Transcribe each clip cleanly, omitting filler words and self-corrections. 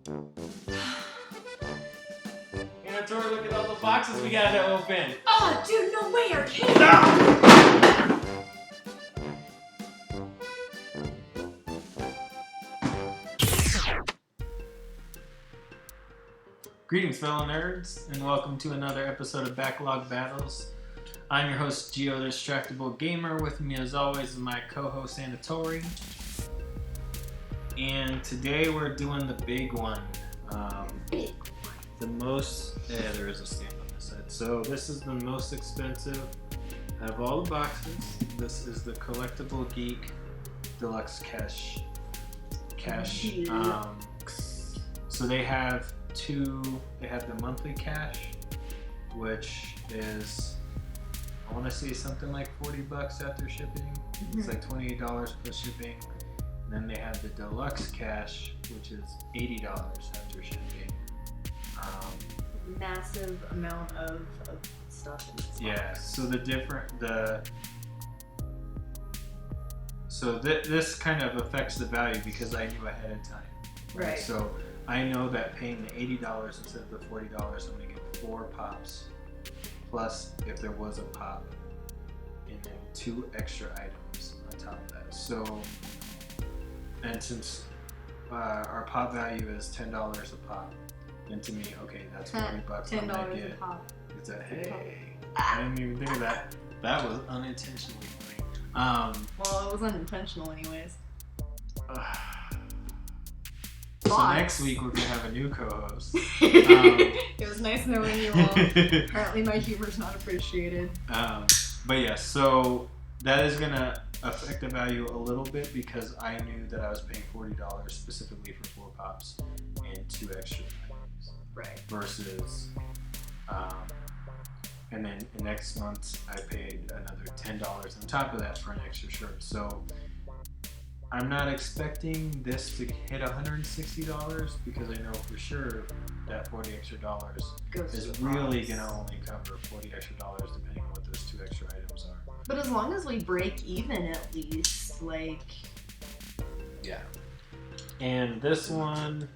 Anatori, look at all the boxes we got to open. Oh, dude, no way, arcade! Greetings, fellow nerds, and welcome to another episode of Backlog Battles. I'm your host, Geo the Distractible Gamer. With me, as always, is my co-host, Anatori. And today we're doing the big one. The most... Yeah, there is a stamp on this side. So this is the most expensive out of all the boxes. This is the Collectible Geek Deluxe Cash. So they have they have the monthly cash, which is, I want to say something like $40 after shipping. It's like $28 plus shipping. And then they have the deluxe cash, which is $80 after shipping. Massive amount of stuff in this box. Yeah, so this kind of affects the value because I knew ahead of time. Right. So I know that paying the $80 instead of the $40, I'm going to get 4 pops. Plus, if there was a pop, and then 2 extra items on top of that. So, and since our pop value is $10 a pop, then to me, okay, that's $40 $10 I'm gonna get. a pop. It's a hey. I didn't even think of that. That was unintentionally funny. Well, it was unintentional anyways. So next week we're gonna have a new co-host. It was nice knowing you all. Apparently my humor's not appreciated. But yeah, so that is gonna affect the value a little bit because I knew that I was paying $40 specifically for 4 pops and 2 extra items. Right. Versus, and then next month I paid another $10 on top of that for an extra shirt. So I'm not expecting this to hit $160 because I know for sure that $40 extra is really gonna only cover $40 extra depending on what those 2 extra items are. But as long as we break even at least, like... Yeah. And this one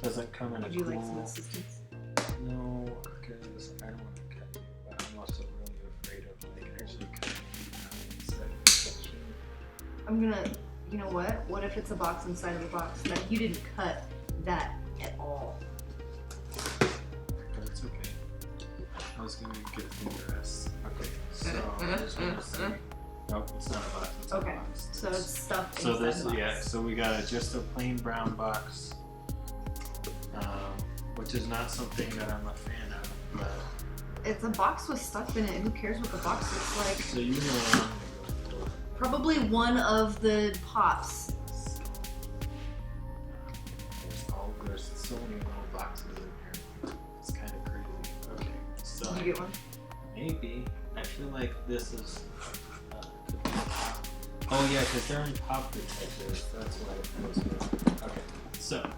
doesn't come in a Would you cool... like some assistance? No, because I don't want to cut you, but I'm also really afraid of like actually cutting you. I'm gonna... You know what? What if it's a box inside of a box that you didn't cut that at all? But it's okay. I was gonna get finger rest. Okay, so I just want to see. Nope, it's not a box. It's Okay, a box. so it's stuff So inside this, the box. yeah. So we got just a plain brown box, which is not something that I'm a fan of. But It's a box with stuff in it. Who cares what the box looks like? so you know what I'm gonna go for. Probably one of the pops. There's so many little boxes in here. It's kind of crazy. Okay, so Did you get one? maybe. I feel like this is. Could be a pop. Oh yeah, because they're in pop detectors. That's why it goes with. Okay, so.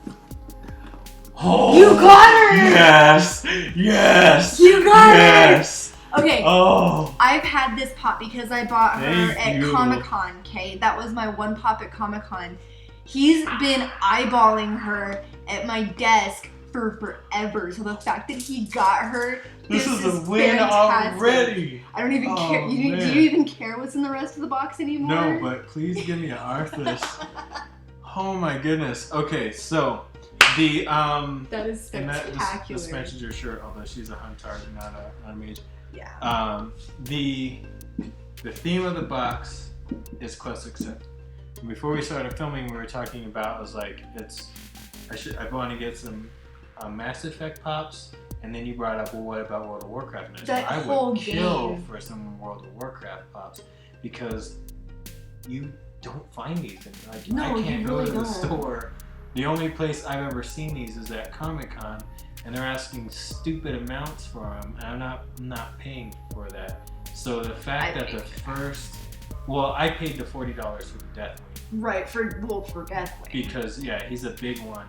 Oh, You got her! Yes! Yes! You got yes! Okay. Oh! I've had this pop because I bought her Thank at you. Comic-Con, okay? That was my one pop at Comic-Con. He's been eyeballing her at my desk for forever. So the fact that he got her, This is a win fantastic. already! I don't even care. Oh, Do you man. even care what's in the rest of the box anymore? No, but please give me an Arthas. Oh my goodness. Okay, so the That is and spectacular. this matches your shirt, although she's a hunter, not a mage. Yeah. The theme of the box is Quest Accept. And before we started filming, we were talking about, I was like, I want to get some Mass Effect pops, and then you brought up, well, what about World of Warcraft? And I said, That I whole would kill game. for some World of Warcraft pops because you don't find these. And like, No, I can't you go really to the don't. store. The only place I've ever seen these is at Comic-Con, and they're asking stupid amounts for them, and I'm not paying for that. So the fact that the first, well, I paid the $40 for the Deathwing. Right, for Deathwing. Because yeah, he's a big one.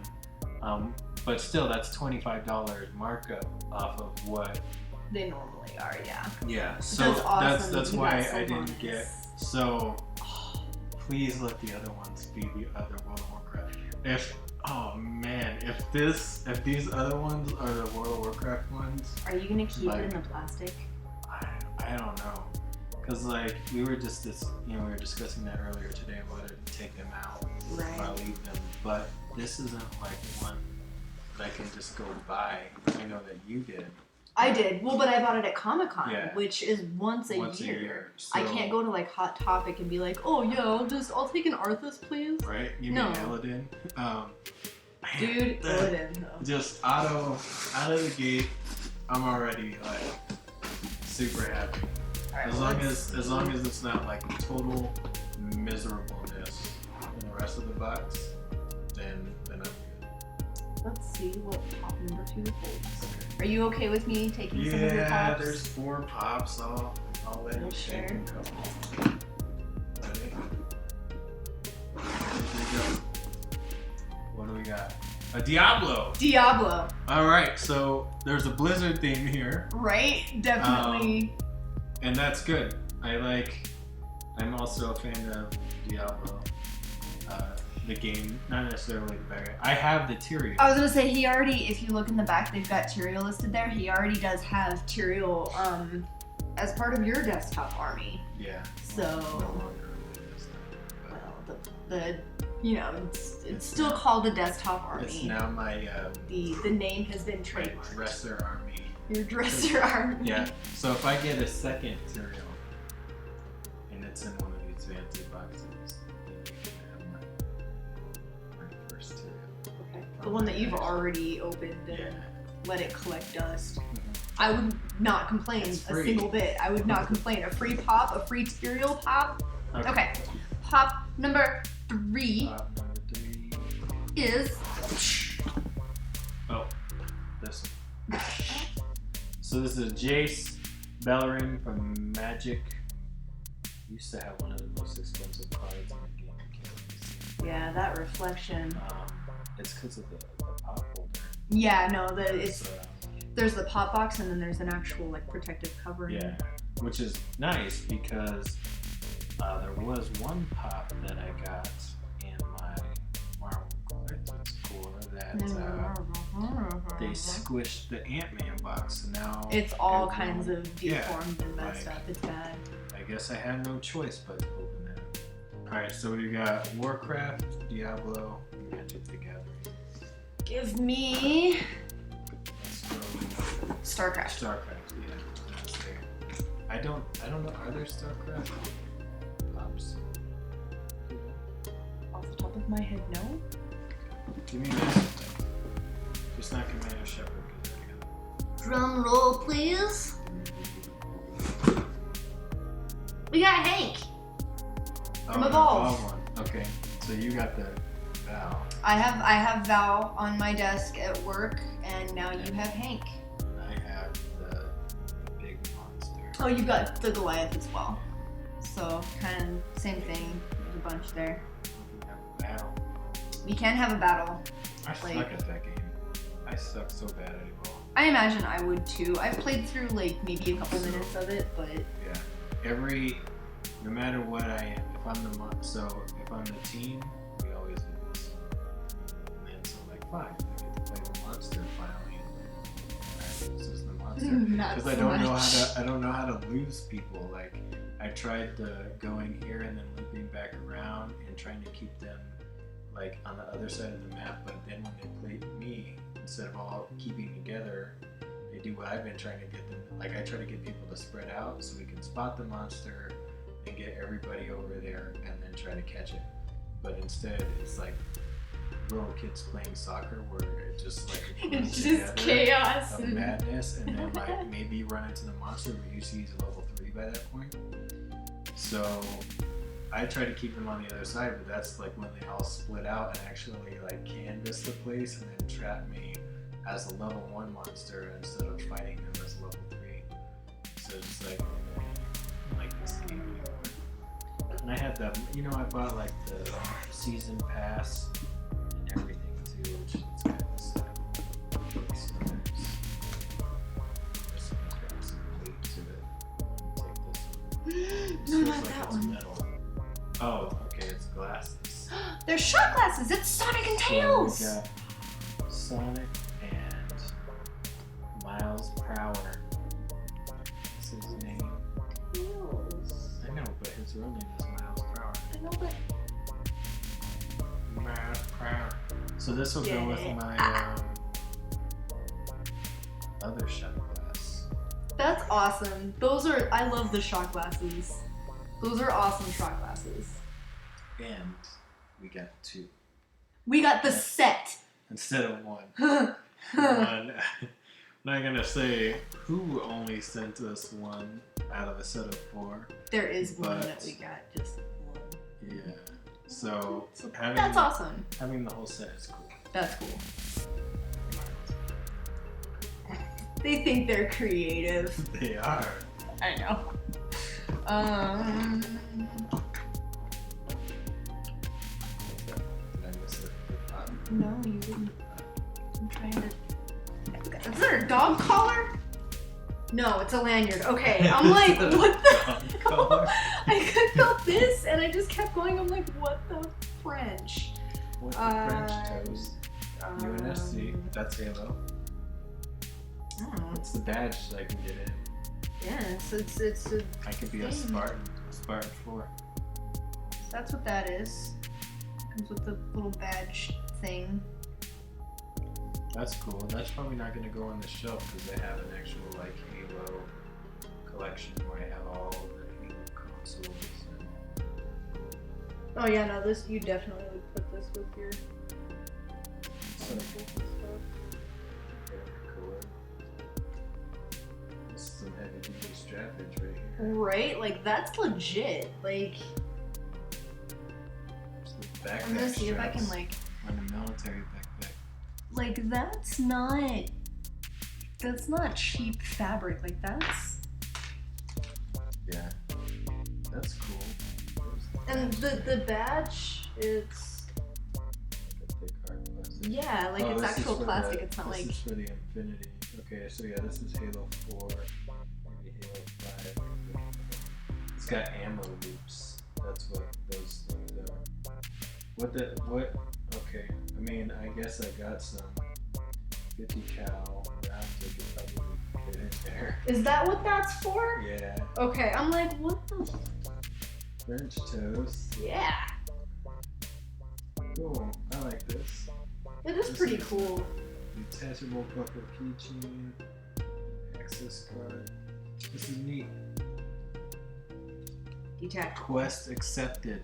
But still, that's $25 markup off of what They normally are, yeah. Yeah, so That's awesome. that's You why got I didn't Sylvanas. get. So please let the other ones be the other World of Warcraft. If Oh man, if these other ones are the World of Warcraft ones, Are you gonna keep Like- it in the plastic? I don't know. Cause like we were discussing that earlier today, whether to take them out or Right. leave them. But this isn't like one that I can just go buy. I know that you did. I did. Well, but I bought it at Comic-Con, Yeah. which is once a Once year. a year. I So- can't go to like Hot Topic and be like, oh yeah, I'll take an Arthas, please. Right? You No. mean Illidan? Dude, the- Illidan, though. Just out of the gate, I'm already like super happy. Alright, As long as it's not like total miserableness in the rest of the box, then I'm good. let's see what pop number 2 holds. Are you okay with me taking some of your Yeah, pops? there's 4 pops. I'll let you Well, take sure. a couple. Ready? Here we go. What do we got? A Diablo. Diablo, All right, so there's a Blizzard theme here, right? Definitely. and that's good. I'm also a fan of Diablo, the game, not necessarily the bag. I have the Tyrael. I was gonna say he already. If you look in the back, they've got Tyrael listed there. He already does have Tyrael as part of your desktop army. Yeah. So- No longer this time, Well, the it's It's still now- called a desktop but it's army. now my The name has been my trademarked. dresser army. Your dresser army. Yeah. So if I get a second Tyrael, and it's in one of these fancy boxes, then you can have my first Tyrael. Okay. The one that you've already opened and Yeah. let it collect dust. Mhm. I would not complain It's a free. single bit. I would not complain. A free pop, a free Tyrael pop. Okay. Pop number 3 Pop number 3. is Oh, this one. So this is Jace Bellerin from Magic. Used to have one of the most expensive cards in the game. I can't really see. yeah, that reflection. It's because of the pop holder. Yeah, no, It's, there's the pop box and then there's an actual like protective covering. yeah, which is nice because there was one pop that I got in my Marvel Collectibles core that they squished the Ant-Man box, so now It's all it kinds won't- of yeah, deformed and messed like- up. It's bad. I guess I had no choice but to open that. Alright, so we got Warcraft, Diablo, and Magic the Gathering. Give me Let's go StarCraft. StarCraft, yeah. That's there. I don't know, are there StarCraft pops? Off the top of my head, no. Give me this thing. Just not Commander Shepard, because I got Drum roll, please. We got Hank. From the Evolve. one. Okay, so you got the Val. I have Val on my desk at work, and now you have Hank. I have the big monster. Oh, you've got the Goliath as well. So kind of same thing. There's a bunch there. We have Val. We can have a battle. I Like- suck at that game. I suck so bad at Evolve. I imagine I would too. I've played through like maybe a couple minutes of it, but Yeah. No matter what I am, if I'm if I'm the team, we always lose. And then so like fine, I get to play the monster finally. Alright, this is the monster. not Because so much. I don't know how to lose people. Like I tried going here and then looping back around and trying to keep them like on the other side of the map, but then when they play me, instead of all keeping together, they do what I've been trying to get them. Like I try to get people to spread out so we can spot the monster and get everybody over there and then try to catch it. But instead, it's like little kids playing soccer where it just like runs It's just together chaos. of madness, and then like maybe you run into the monster, but usually he's level 3 by that point. So I try to keep them on the other side, but that's like when they all split out and actually like canvas the place and then trap me as a level 1 monster instead of fighting them as level 3. So it's like, I don't like this game anymore. And I had the, I bought like the season pass and everything too, which is kind of sad. So this one's got some weight to it. Take this one. This No, feels not like that it's one. metal. Oh, okay, it's glasses. They're shot glasses. It's Sonic and Tails. So we got Sonic and Miles Prower. That's his name. Tails. I know, but his real name is Miles Prower. I know, but Miles Prower. So this will go with my other shot glass. that's awesome. I love the shot glasses. Those are awesome shot glasses. And we got 2. We got the set. Instead of 1. One. I'm not gonna say who only sent us 1 out of a set of 4. There is one But- that we got, just one. Yeah. So That's awesome. having the whole set is cool. That's cool. They think they're creative. They are. I know. Did I miss it? No, you didn't. I'm trying to. Is there a dog collar? No, it's a lanyard. Okay, I'm like, what the hell? I felt this and I just kept going. I'm like, what the French? What the French toast? UNSC. That's Halo. I don't know. It's the badge I can get in. Yeah, so it's a. I could be a thing. Spartan. Spartan 4. That's what that is. Comes with the little badge thing. That's cool. That's probably not going to go on the shelf because they have an actual like Halo collection where I have all the Halo consoles. And Oh yeah, no, this you definitely would put this with your stuff. stuff. Cool. This is some heavy duty strappage right here. Right? Like that's legit. Like Some backpack I'm gonna see if I can straps like on the military backpack. that's not cheap fabric. Like that's Yeah, that's cool. and the badge it's Thick hard plastic. yeah, like Oh, it's this is actual for plastic. the- It's not this like is for the Infinity. Okay, so yeah, this is Halo 4, maybe Halo 5. It's got ammo loops. That's what those things are. What? Okay, I mean, I guess I got some 50 cal rounds I could probably fit in there. is that what that's for? Yeah, Okay, I'm like what the French toast. yeah. Cool, I like this. It is This pretty is- cool. Detachable bucket keychain, access card. This is neat. Detached. Quest accepted.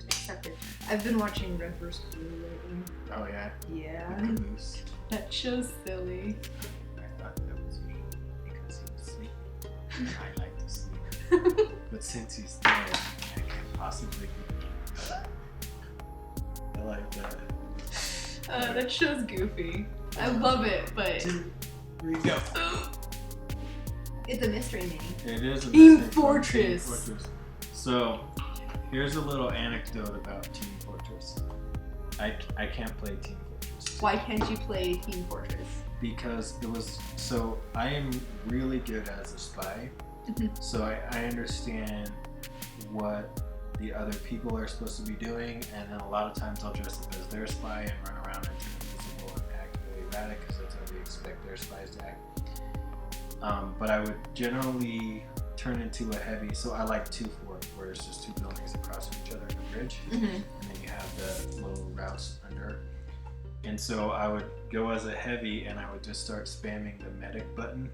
Accepted. I've been watching Red vs. Blue lately. Oh yeah. Yeah. The caboose. That show's silly. I thought that was me because he was sleeping. And I like to sleep. But since he's dead, I can't possibly be. I like that. That show's goofy. I love it, but 2, 3, go. it's a mystery mini. It is a Team mistake from Fortress. Team Fortress. So, here's a little anecdote about Team Fortress. I can't play Team Fortress. Why can't you play Team Fortress? Because it was so I am really good as a spy. So I understand what the other people are supposed to be doing, and then a lot of times I'll dress up as their spy and run around and turn invisible and act really erratic because that's how we expect their spies to act. But I would generally turn into a heavy, so I like 2-4, where it's just 2 buildings across from each other in a bridge, and then you have the little routes under. And so I would go as a heavy and I would just start spamming the medic button,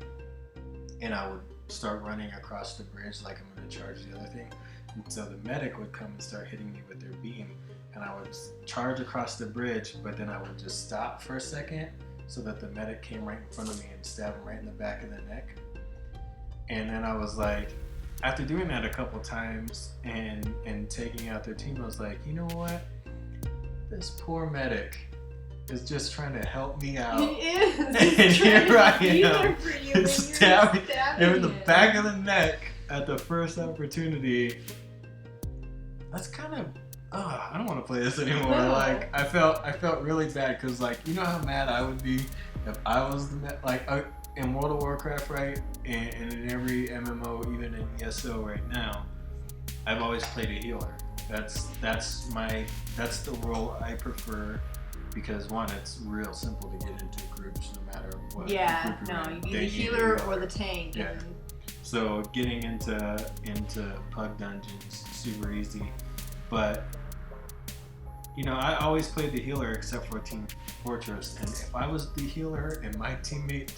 and I would start running across the bridge like I'm going to charge the other thing. And so the medic would come and start hitting me with their beam, and I would charge across the bridge, but then I would just stop for a second so that the medic came right in front of me and stabbed him right in the back of the neck. And then I was like, after doing that a couple times and taking out their team, I was like, you know what? This poor medic is just trying to help me out. He is. And He's trying here I to be am, there for you, and you're stabbing him in the him. back of the neck at the first opportunity. That's kind of, I don't want to play this anymore. No. Like I felt really bad because like you know how mad I would be if I was the in World of Warcraft, right, and in every MMO, even in ESO right now, I've always played a healer. That's the role I prefer because one, it's real simple to get into groups no matter what. Yeah, no, you be the healer or the tank. Yeah. So getting into pug dungeons super easy, but I always played the healer except for Team Fortress, and if I was the healer and my teammate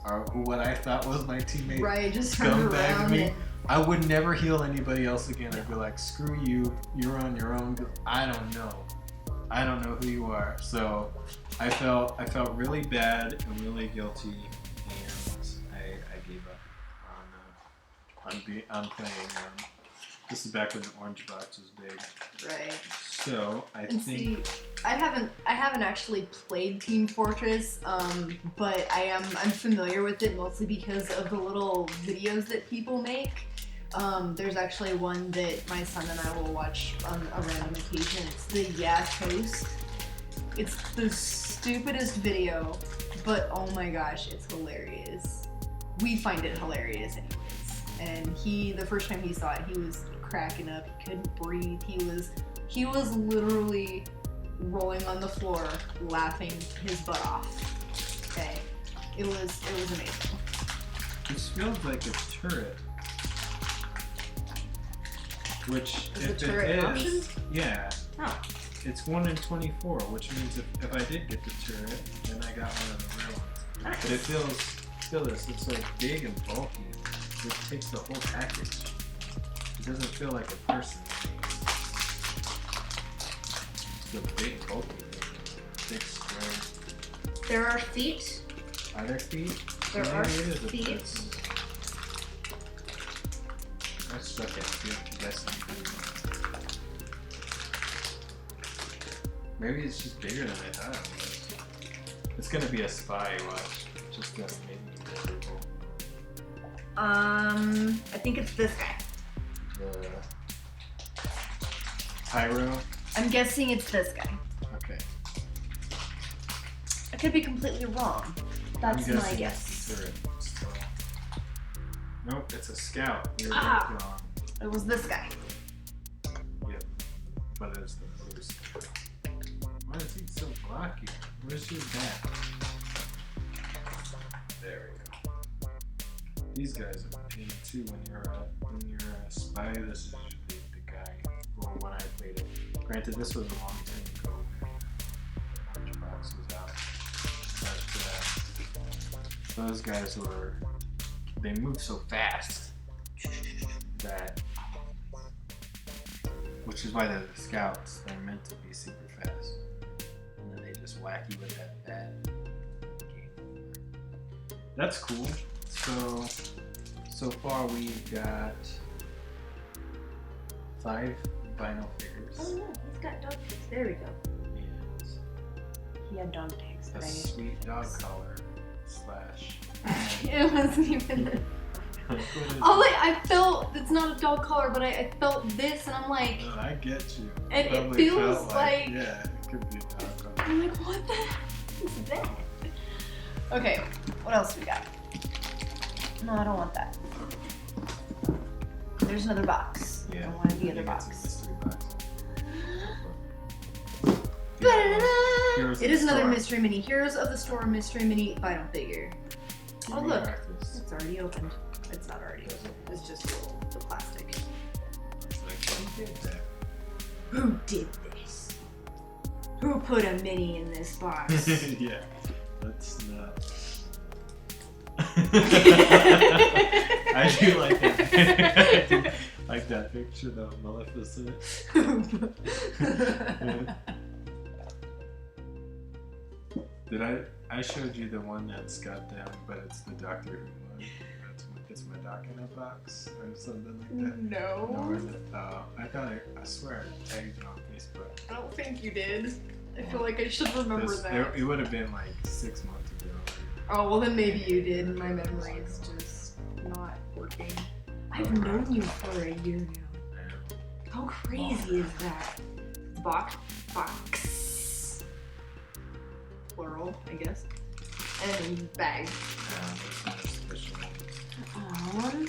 or what I thought was my teammate, right, just scumbagged me, I would never heal anybody else again. I'd be like, screw you, you're on your own. I don't know who you are. So I felt really bad and really guilty, and I gave up on playing. This is back when the orange box was big. Right. So I think I haven't actually played Team Fortress, but I'm familiar with it mostly because of the little videos that people make. There's actually one that my son and I will watch on a random occasion. It's the Yeah Toast. It's the stupidest video, but oh my gosh, it's hilarious. We find it hilarious anyways. And the first time he saw it, he was cracking up. He couldn't breathe. He was literally rolling on the floor, laughing his butt off. Okay, it was amazing. This feels like a turret. Which, is if the turret it an is, option? yeah, Oh. it's 1 in 24, which means if I did get the turret, then I got one of the rare ones. Nice. But it feel this, it's like big and bulky. It takes the whole package. It doesn't feel like a person. It's a big bulky thing. Big square. There are feet. Are there feet? There Maybe are it is a feet. person. I suck at guessing. Maybe it's just bigger than I thought it was. It's gonna be a spy watch. Just gonna make me miserable. I think it's this guy. The Pyro. I'm guessing it's this guy. Okay. I could be completely wrong. That's I'm my guessing guess. it's the turret, so. Nope, it's a scout. You're Ah. both wrong. It was this guy. Yep. But it's the boost. Why is he so blocky? Where's your back? There we go. These guys are a pain too when you're a spy. This is usually the guy. Or when I played it. Granted, this was a long time ago when the orange box was out. But those guys they move so fast that, which is why they're the scouts. They're meant to be super fast, and then they just whack you with that bad game. That's cool. So far we've got 5 vinyl figures. Oh no, he's got dog tags. There we go. And He had dog tags, a but I didn't. sweet dog collar / It wasn't even. I felt it's not a dog collar, but I felt this, and I'm like. Oh, I get you. And it Probably feels felt like. Yeah, it could be a dog collar. I'm like, what the heck is that? Okay, what else we got? No, I don't want that. There's another box. Yeah. I want the I other think it's a box. mystery box. Ba-da-da-da! It is another Storm. mystery mini. Heroes of the Storm mystery mini vinyl figure. Oh look, Arthas. it's already opened. It's not already opened. It's just the plastic. It's like, who did that? Who did this? Who put a mini in this box? Yeah, that's not. I do like that. I do like that picture though, Maleficent. Did I showed you the one that's got them, but it's the Doctor Who one. It's my doc in a box or something like that. No. Or is it? I swear I tagged it on Facebook. I don't think you did. I feel like I should remember This- that. It would have been like 6 months ago. Oh, well then maybe you did, and my memory is just not working. I've known you for a year now. How crazy is that? Box. Plural, I guess. And bag. Aww.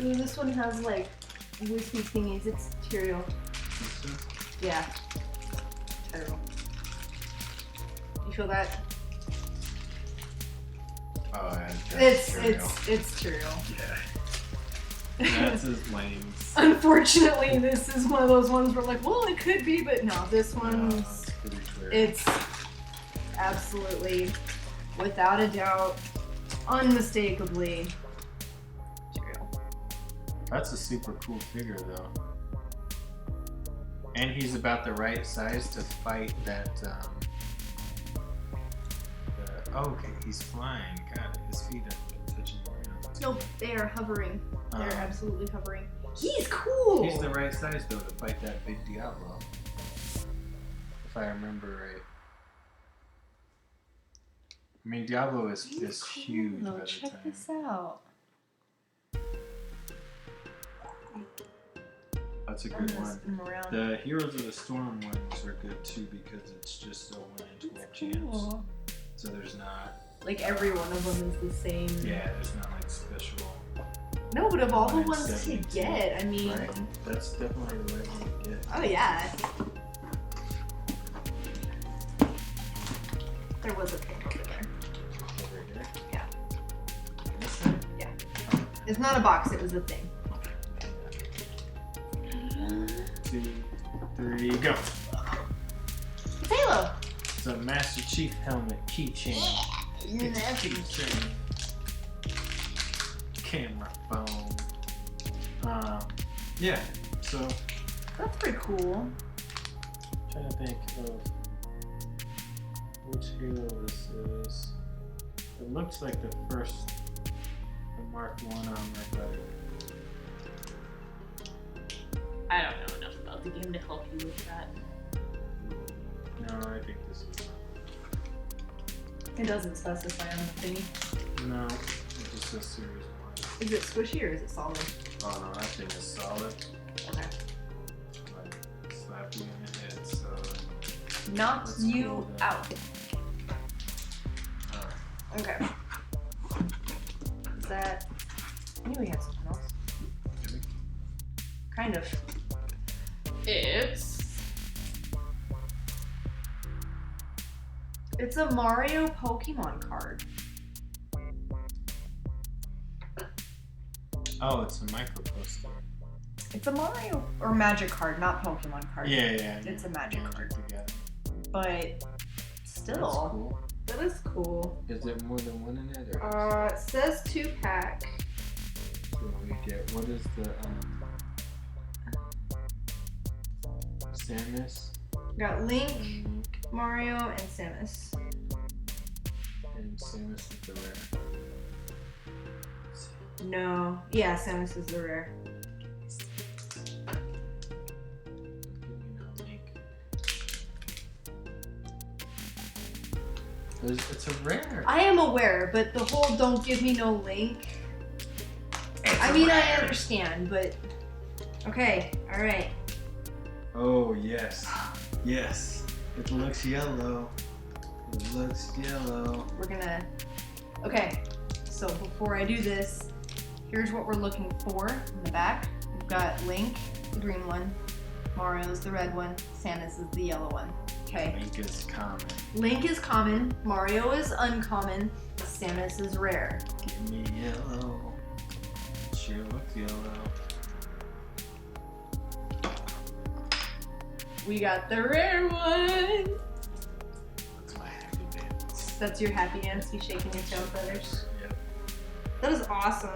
Ooh, this one has like whiskey thingies. It's material. Yeah. Terrible. You feel that? Oh, and It's material. Yeah. That's his lanes. Unfortunately, this is one of those ones where like, well, it could be, but no, this one's pretty clear. it's absolutely, without a doubt, unmistakably material. That's a super cool figure, though. And he's about the right size to fight that. Okay, he's flying. God, his feet are touching the ground. Nope, they are hovering. They're absolutely hovering. He's cool! He's the right size, though, to fight that big Diablo. If I remember right. I mean, Diablo is huge by the Check time. this out. That's a good one. The Heroes of the Storm ones are good, too, because it's just a 1 in 12 chance. So there's not... Like, every one of them is the same. Yeah, there's not, like, special... No, but of all the 1 in ones to 72. get, I mean... Right? That's definitely the right one to get. Oh, yeah. There was a pin over there. Over here? Yeah. This side? Yeah. It's not a box, it was a thing. 2, 3, go! It's Halo! It's a Master Chief helmet keychain. It's a keychain. Camera phone. Yeah, so... That's pretty cool. Trying to think of which hero this is. It looks like the first, the Mark 1 armor, but I don't know enough about the game to help you with that. no, I think this is. It doesn't specify on the thingy. No, it just says Series 1. Is it squishy or is it solid? Oh no, that thing is solid. Okay. Like, slap you in the head, so. Knocks That's you cool, though. out. Alright. Okay. Is that... I knew we had something else. Kind of. It's a Mario Pokemon card. Oh, it's a micro poster. It's a Mario or Magic card, not Pokemon card. Yeah. It's a Magic card. Together. But still, That's cool. that is cool. Is there more than one in it? Or It says 2-pack. so we get, what is the Samus? Got Link, And Mario, and Samus. Samus is the rare. No. Yeah, Samus is the rare. It's a rare. I am aware, but the whole don't give me no Link. I mean, I understand, but okay, all right. Oh yes, yes. It looks yellow. It looks yellow. We're gonna. Okay, so before I do this, here's what we're looking for in the back. We've got Link, the green one. Mario's the red one. Samus is the yellow one. Okay. Link is common. Link is common. Mario is uncommon. Samus is rare. Give me yellow. Sure looks yellow. We got the rare one. That's my happy dance. That's your happy dance. You shaking your tail feathers. Yep. That is awesome.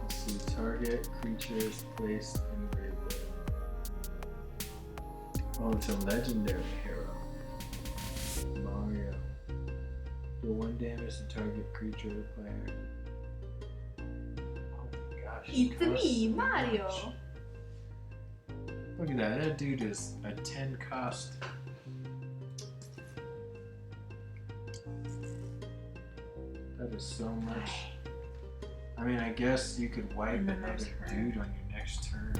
Let's see, target creatures placed in graveyard. Oh, it's a legendary hero. Mario. Deal 1 damage to target creature or player. Oh my gosh. It's costs me, so Mario. much. Look at that. That dude is a 10 cost. That is so much. I mean, I guess you could wipe In the another next turn. dude on your next turn.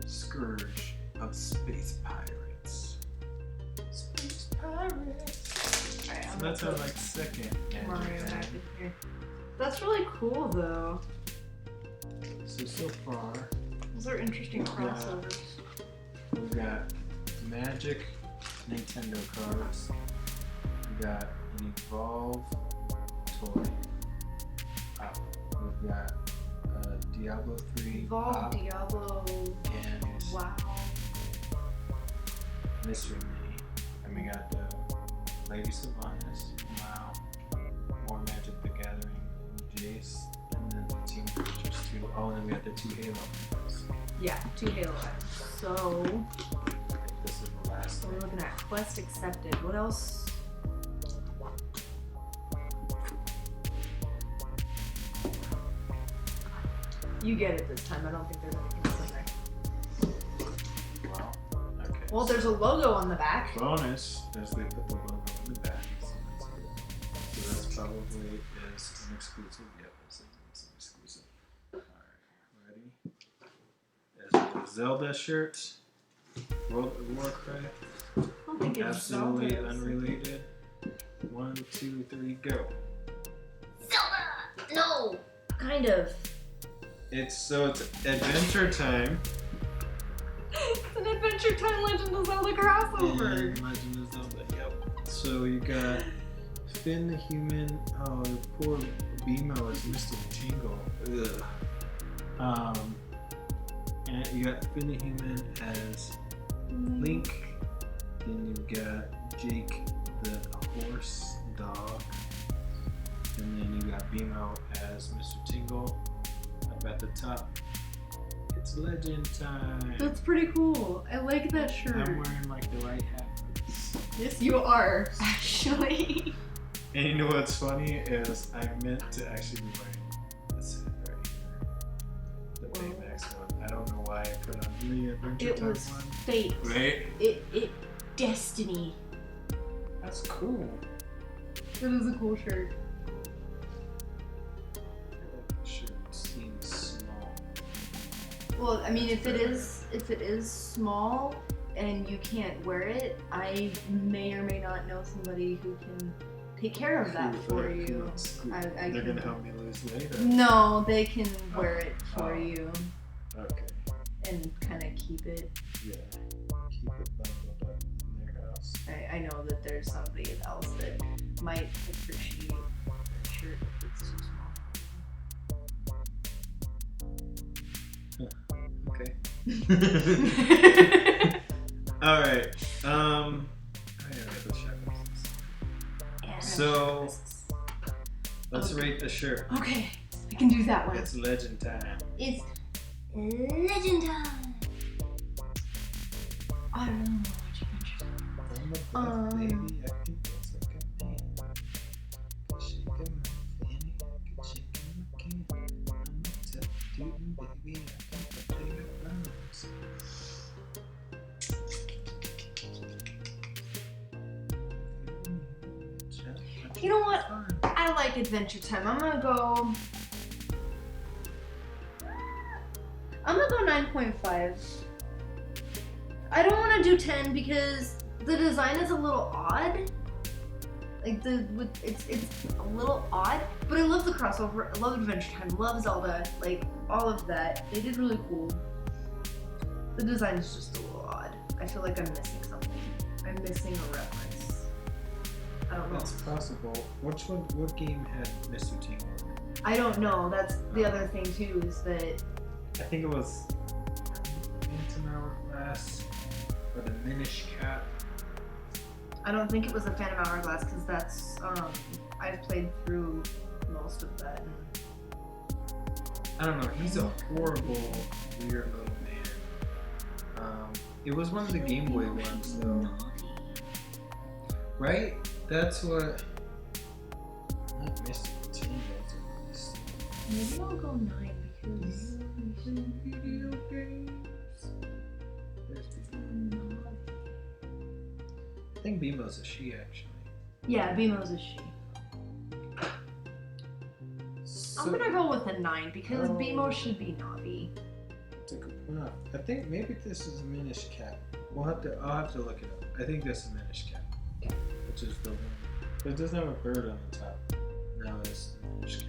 Scourge of Space Pirates. Space Pirates. Alright, So that's our like second. Mario Andrew back thing. in here. That's really cool though. so far, Those are interesting crossovers. we've got Magic Nintendo cards. We've got an Evolve toy. We've got Diablo 3 Evolve, Pop Diablo. and Wow. Mystery Mini. And we got the Lady Sylvanas. Wow. More Magic the Gathering. Jace. And then the Team Creatures too. Oh, and then we got the 2 Halo cards. Yeah, 2 Halo items. So, I think this is the last we're one. looking at quest accepted. What else? You get it this time. I don't think there's anything in there. Wow. Okay. Well, there's a logo on the back. Bonus is they put the logo in the back, so that's good. So that's probably is an exclusive. Yep, it's an exclusive. Alright, ready? There's a Zelda shirt. World of Warcraft. I don't think it's Absolutely Zelda. unrelated. 1, 2, 3, go. Zelda! No! Kind of. It's Adventure Time. It's an Adventure Time Legend of Zelda crossover. And Legend of Zelda. Yep. So you got Finn the Human. Oh, poor BMO is Mr. Tingle. Ugh. And you got Finn the Human as Link. Then you got Jake the horse dog. And then you got BMO as Mr. Tingle. Up at the top, it's Legend Time. That's pretty cool. I like that shirt. I'm wearing like the right hat for this. Yes, you are, actually. And you know what's funny is I meant to actually be wearing this hat right here. The Baymax one. I don't know why I put on the Adventure It Time was one. fate. Right? It destiny. That's cool. That is a cool shirt. I like the shirt. It seems small. Well, I mean, if it is small and you can't wear it, I may or may not know somebody who can take care of that for you. I They're can- gonna help me lose weight. Or? No, they can wear it for Oh. you Okay. and kind of keep it. Yeah. Keep it bundled up in their house. I know that there's somebody else that might appreciate the shirt if it's too small. Okay. All right. I gotta get the shirt. Yeah. So let's rate the shirt. Okay, I can do that one. It's Legend Time. It's Legend Time. I don't know what you mentioned. On the baby, I can dance like a man. Could shake a fanny, could shake a can. I'm a tough dude, baby. I can play the drums. You know what? I like Adventure Time. I'm gonna go 9.5. I don't want to do 10 because the design is a little odd. Like it's a little odd, but I love the crossover. I love Adventure Time. Love Zelda. Like all of that. They did really cool. The design is just a little odd. I feel like I'm missing something. I'm missing a reference. I don't know. That's possible. What game had Mr. Tingle in it? I don't know. That's the other thing too, is that I think it was Phantom Hourglass or the Minish Cap. I don't think it was a Phantom Hourglass because that's I've played through most of that. I don't know. He's a horrible, weird little man. It was one of the Game Boy ones though, right? That's what. Not Mr. Tingle. Maybe I'll go 9 because Video games. I think BMO's a she actually. yeah, BMO's a she. I'm gonna go with a 9 because BMO should be Navi. That's a good point. I think maybe this is a Minish Cap. I'll have to look it up. I think this is a Minish Cap. Okay. Which is the one. But it doesn't have a bird on the top. Now it's the Minish Cap.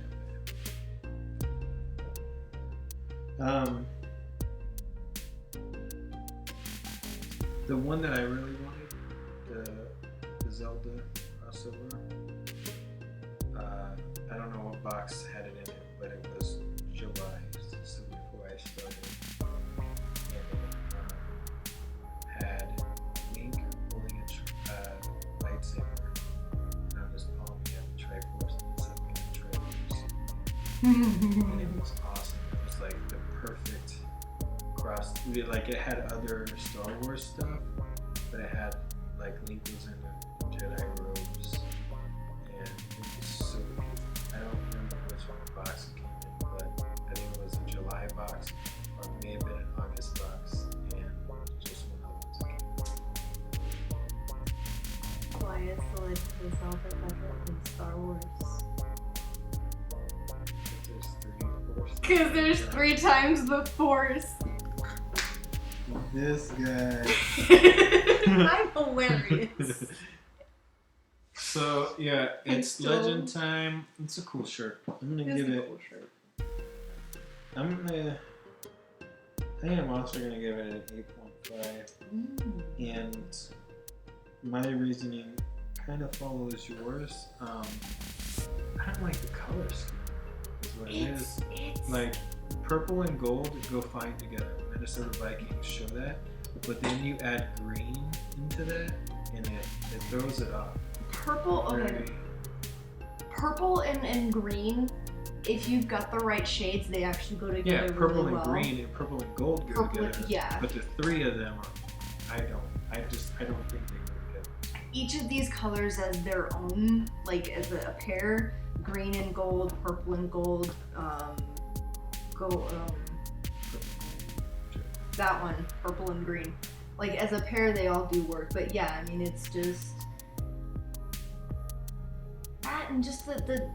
The one that I really wanted, the Zelda crossover. I don't know what box had it in it, but it was July, so before I started. And it had Link holding a lightsaber, and on his palm he had the Triforce, and it said Link Triforce. And it was awesome. It was like the perfect cross. Like it had other Star Wars stuff, but it had like Link was in the Jedi robes, and it was so beautiful. I don't remember which box it came in, but I think it was a July box, or it may have been an August box, and just one of them took it. Why is the Legend of Zelda better than Star Wars? Because there's 3 times the Force. This guy. I'm hilarious. So yeah, it's Legend time. It's a cool shirt. I'm gonna give it. Cool shirt. I think I'm also gonna give it an 8.5. And my reasoning kind of follows yours. I don't like the color scheme. Is what it is. Like purple and gold go fine together. Minnesota Vikings show that, but then you add green into that, and it throws it off. Purple, okay. Purple and green, if you've got the right shades, they actually go together Yeah, purple really and well. green and purple and gold go together. Yeah. But the 3 of them are, I don't think they go together. Each of these colors as their own, like as a pair, green and gold, purple and gold, that one, purple and green. Like as a pair, they all do work. But yeah, I mean, it's just that, and just the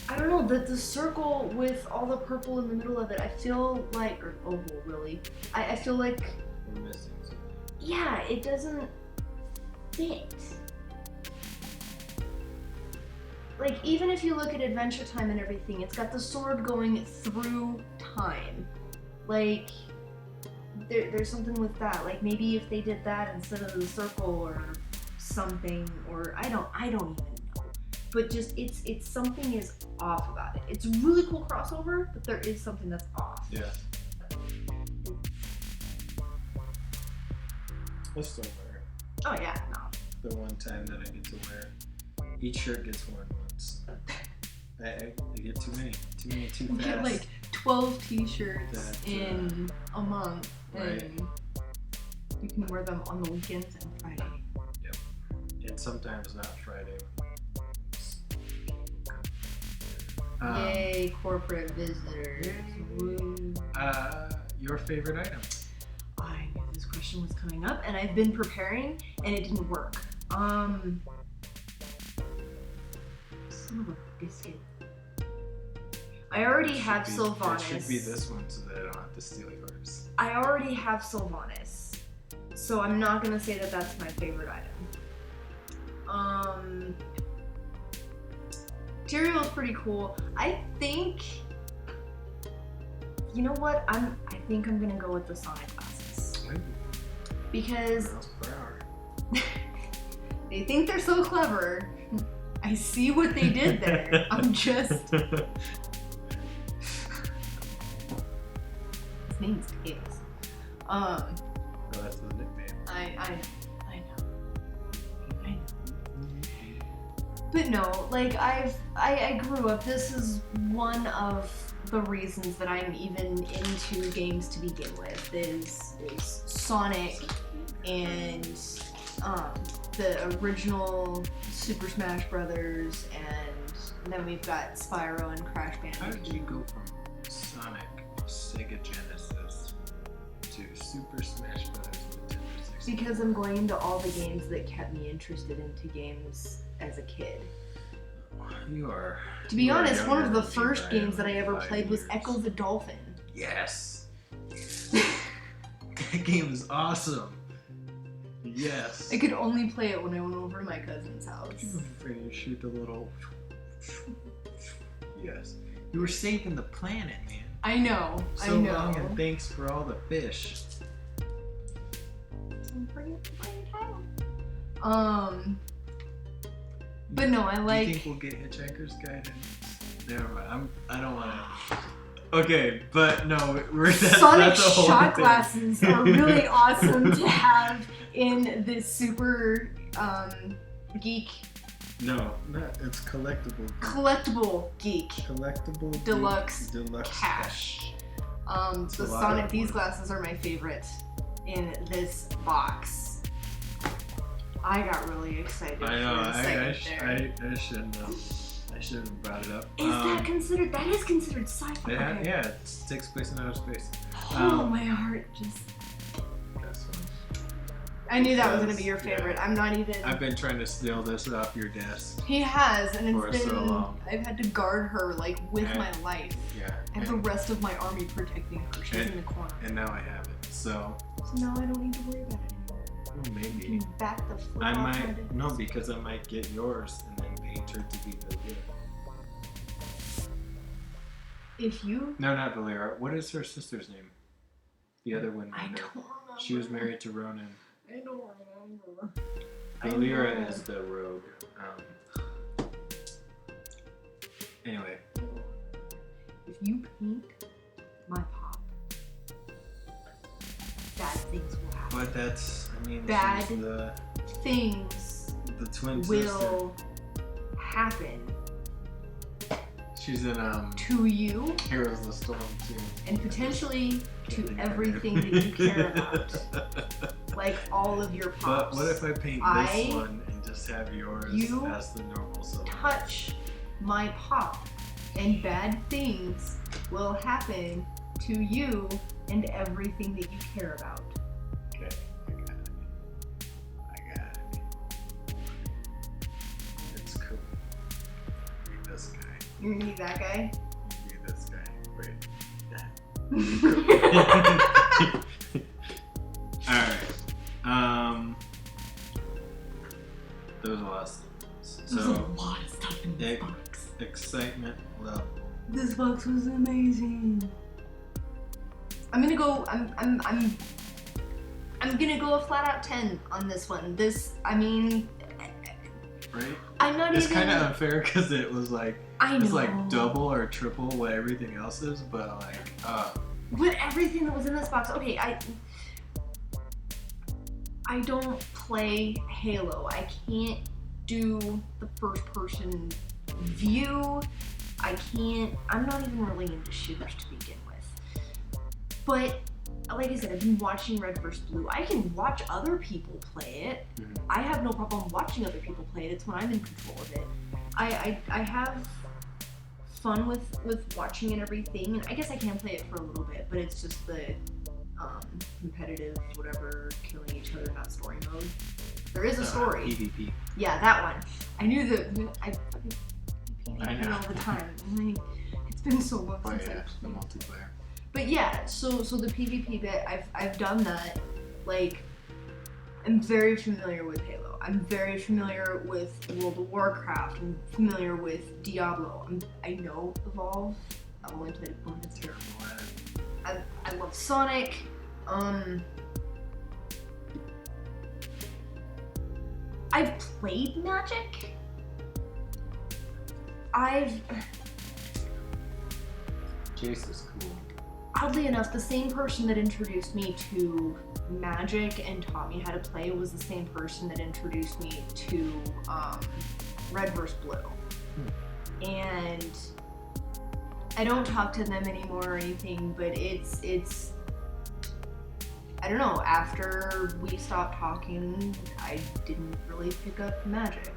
I don't know, the circle with all the purple in the middle of it. I feel like, or oval really. I feel like We're missing something. yeah, it doesn't fit. Like even if you look at Adventure Time and everything, it's got the sword going through time. Like, there's something with that. Like maybe if they did that instead of the circle or something, or I don't even know. But just it's something is off about it. It's a really cool crossover, but there is something that's off. Yeah. I still wear it. Oh yeah, no. The one time that I get to wear it. Each shirt gets worn once. I get too many, too You fast. get like 12 t-shirts That, in a month, right. and you can wear them on the weekends and Friday. Yep. And sometimes not Friday. Yay, corporate visitors. Woo. Your favorite item? I knew this question was coming up, and I've been preparing, and it didn't work. Son of a biscuit. I already have Sylvanas. It should be this one so that I don't have to steal yours. I already have Sylvanas, so I'm not gonna say that that's my favorite item. Tyrael is pretty cool. I think, you know what? I think I'm gonna go with the Sonic glasses because Miles per hour. they think they're so clever. I see what they did there. I'm just. His name's Tails. Oh, that's the nickname. I know. But no, like I grew up. This is one of the reasons that I'm even into games to begin with. Is Sonic and the original Super Smash Brothers, and then we've got Spyro and Crash Bandicoot. How did you go from Sonic, Sega Genesis, to Super Smash Brothers Nintendo 64? Because I'm going into all the games that kept me interested into games as a kid. You are. To be honest, one of the younger than me first by games that I like ever 5 played was years. Echo the Dolphin. Yes. That game is awesome. Yes. I could only play it when I went over to my cousin's house. You shoot the little. Yes. You were saving the planet, man. I know. So long, and thanks for all the fish. But no, I like. Do you think we'll get Hitchhiker's Guide? Never mind. I don't want to. Okay, but no, Sonic that's a whole shot thing. glasses are really awesome to have in this super geek. No, it's collectible. Collectible Geek Collectible Deluxe Deluxe Cash. The Sonic, these glasses are my favorite in this box. I got really excited. I know. I shouldn't have. I should have brought it up. That is considered sci-fi. Yeah, it takes place in outer space. Oh, my heart just. That's fine. I knew that was gonna be your favorite. Yeah. I'm not even. I've been trying to steal this off your desk. He has, and for it's been. So long. I've had to guard her with my life. Yeah. I have the rest of my army protecting her. She's in the corner. And now I have it. So now I don't need to worry about it anymore. Well, maybe. You can back the flip I off my might. desk. No, because I might get yours and then paint her to be Valera. If you. No, not Valera. What is her sister's name? The other one. I don't remember. She was married to Ronan. I don't remember. Valera is the rogue. Anyway. If you paint my pop, bad things will happen. But that's, Bad she's the things twin will happen sister. She's in to you Heroes of the Storm too. and potentially to everything that you care about. Like all of your pops. But what if I paint this one and just have yours as the normal silver? Touch my pop and bad things will happen to you and everything that you care about. Okay, I got it. It's cool. Read this guy. You're gonna be that guy? Read this guy. Wait. Alright. There was a lot of stuff. There's a lot of stuff in this box. Excitement level. This box was amazing. I'm gonna go a flat out 10 on this one. Right? I'm not it's even. kind of unfair because it was like I know. it's like double or triple what everything else is, but But everything that was in this box. Okay, I don't play Halo. I can't do the first person view. I'm not even really into shooters to begin with. But like I said, I've been watching Red vs. Blue. I can watch other people play it. Mm-hmm. I have no problem watching other people play it. It's when I'm in control of it. I have fun with watching and everything, and I guess I can play it for a little bit, but it's just the competitive, whatever, killing each other, not story mode. There is a story. PvP. Yeah, that one. I knew that. I fucking I PvP know. all the time. It's been so long Oh since yeah, I the played. multiplayer. But yeah, so the PvP bit, I've done that. Like, I'm very familiar with Halo. I'm very familiar with World of Warcraft. I'm familiar with Diablo. I know Evolve. I've only played it once. It's terrible. I love Sonic. I've played Magic. Jace is cool. Oddly enough, the same person that introduced me to Magic and taught me how to play was the same person that introduced me to Red vs. Blue. And I don't talk to them anymore or anything, but it's I don't know, after we stopped talking, I didn't really pick up Magic.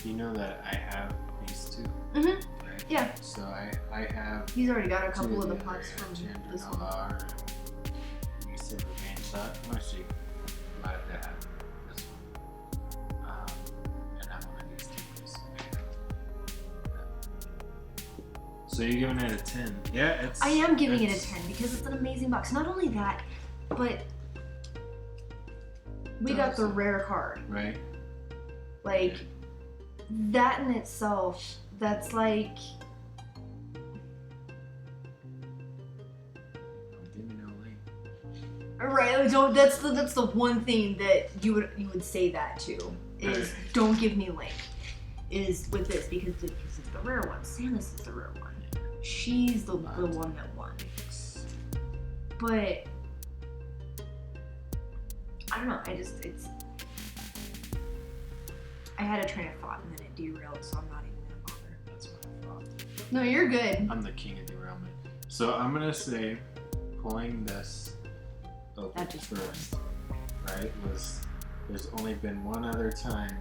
You know that I have these two? Mm-hmm. Right? Yeah. So I have He's already got a two couple of the other pots from Chandra this one. Nalar, Lisa Revenge Shot. Actually, might have to have this one. And I'm one of these two. So you're giving it a 10. Yeah, it's... I am giving it a 10 because it's an amazing box. Not only that, but we got the rare card. Right? Like, that in itself, that's like... don't. That's the one thing that you would say that to is don't give me link. Is with this because it's the rare one. Samus is the rare one. She's the one that won. But I don't know. I had a train of thought and then it derailed, so I'm not even gonna bother. That's what I thought. No, you're good. I'm the king of derailment. So I'm gonna say pulling this open first, right? There's only been one other time,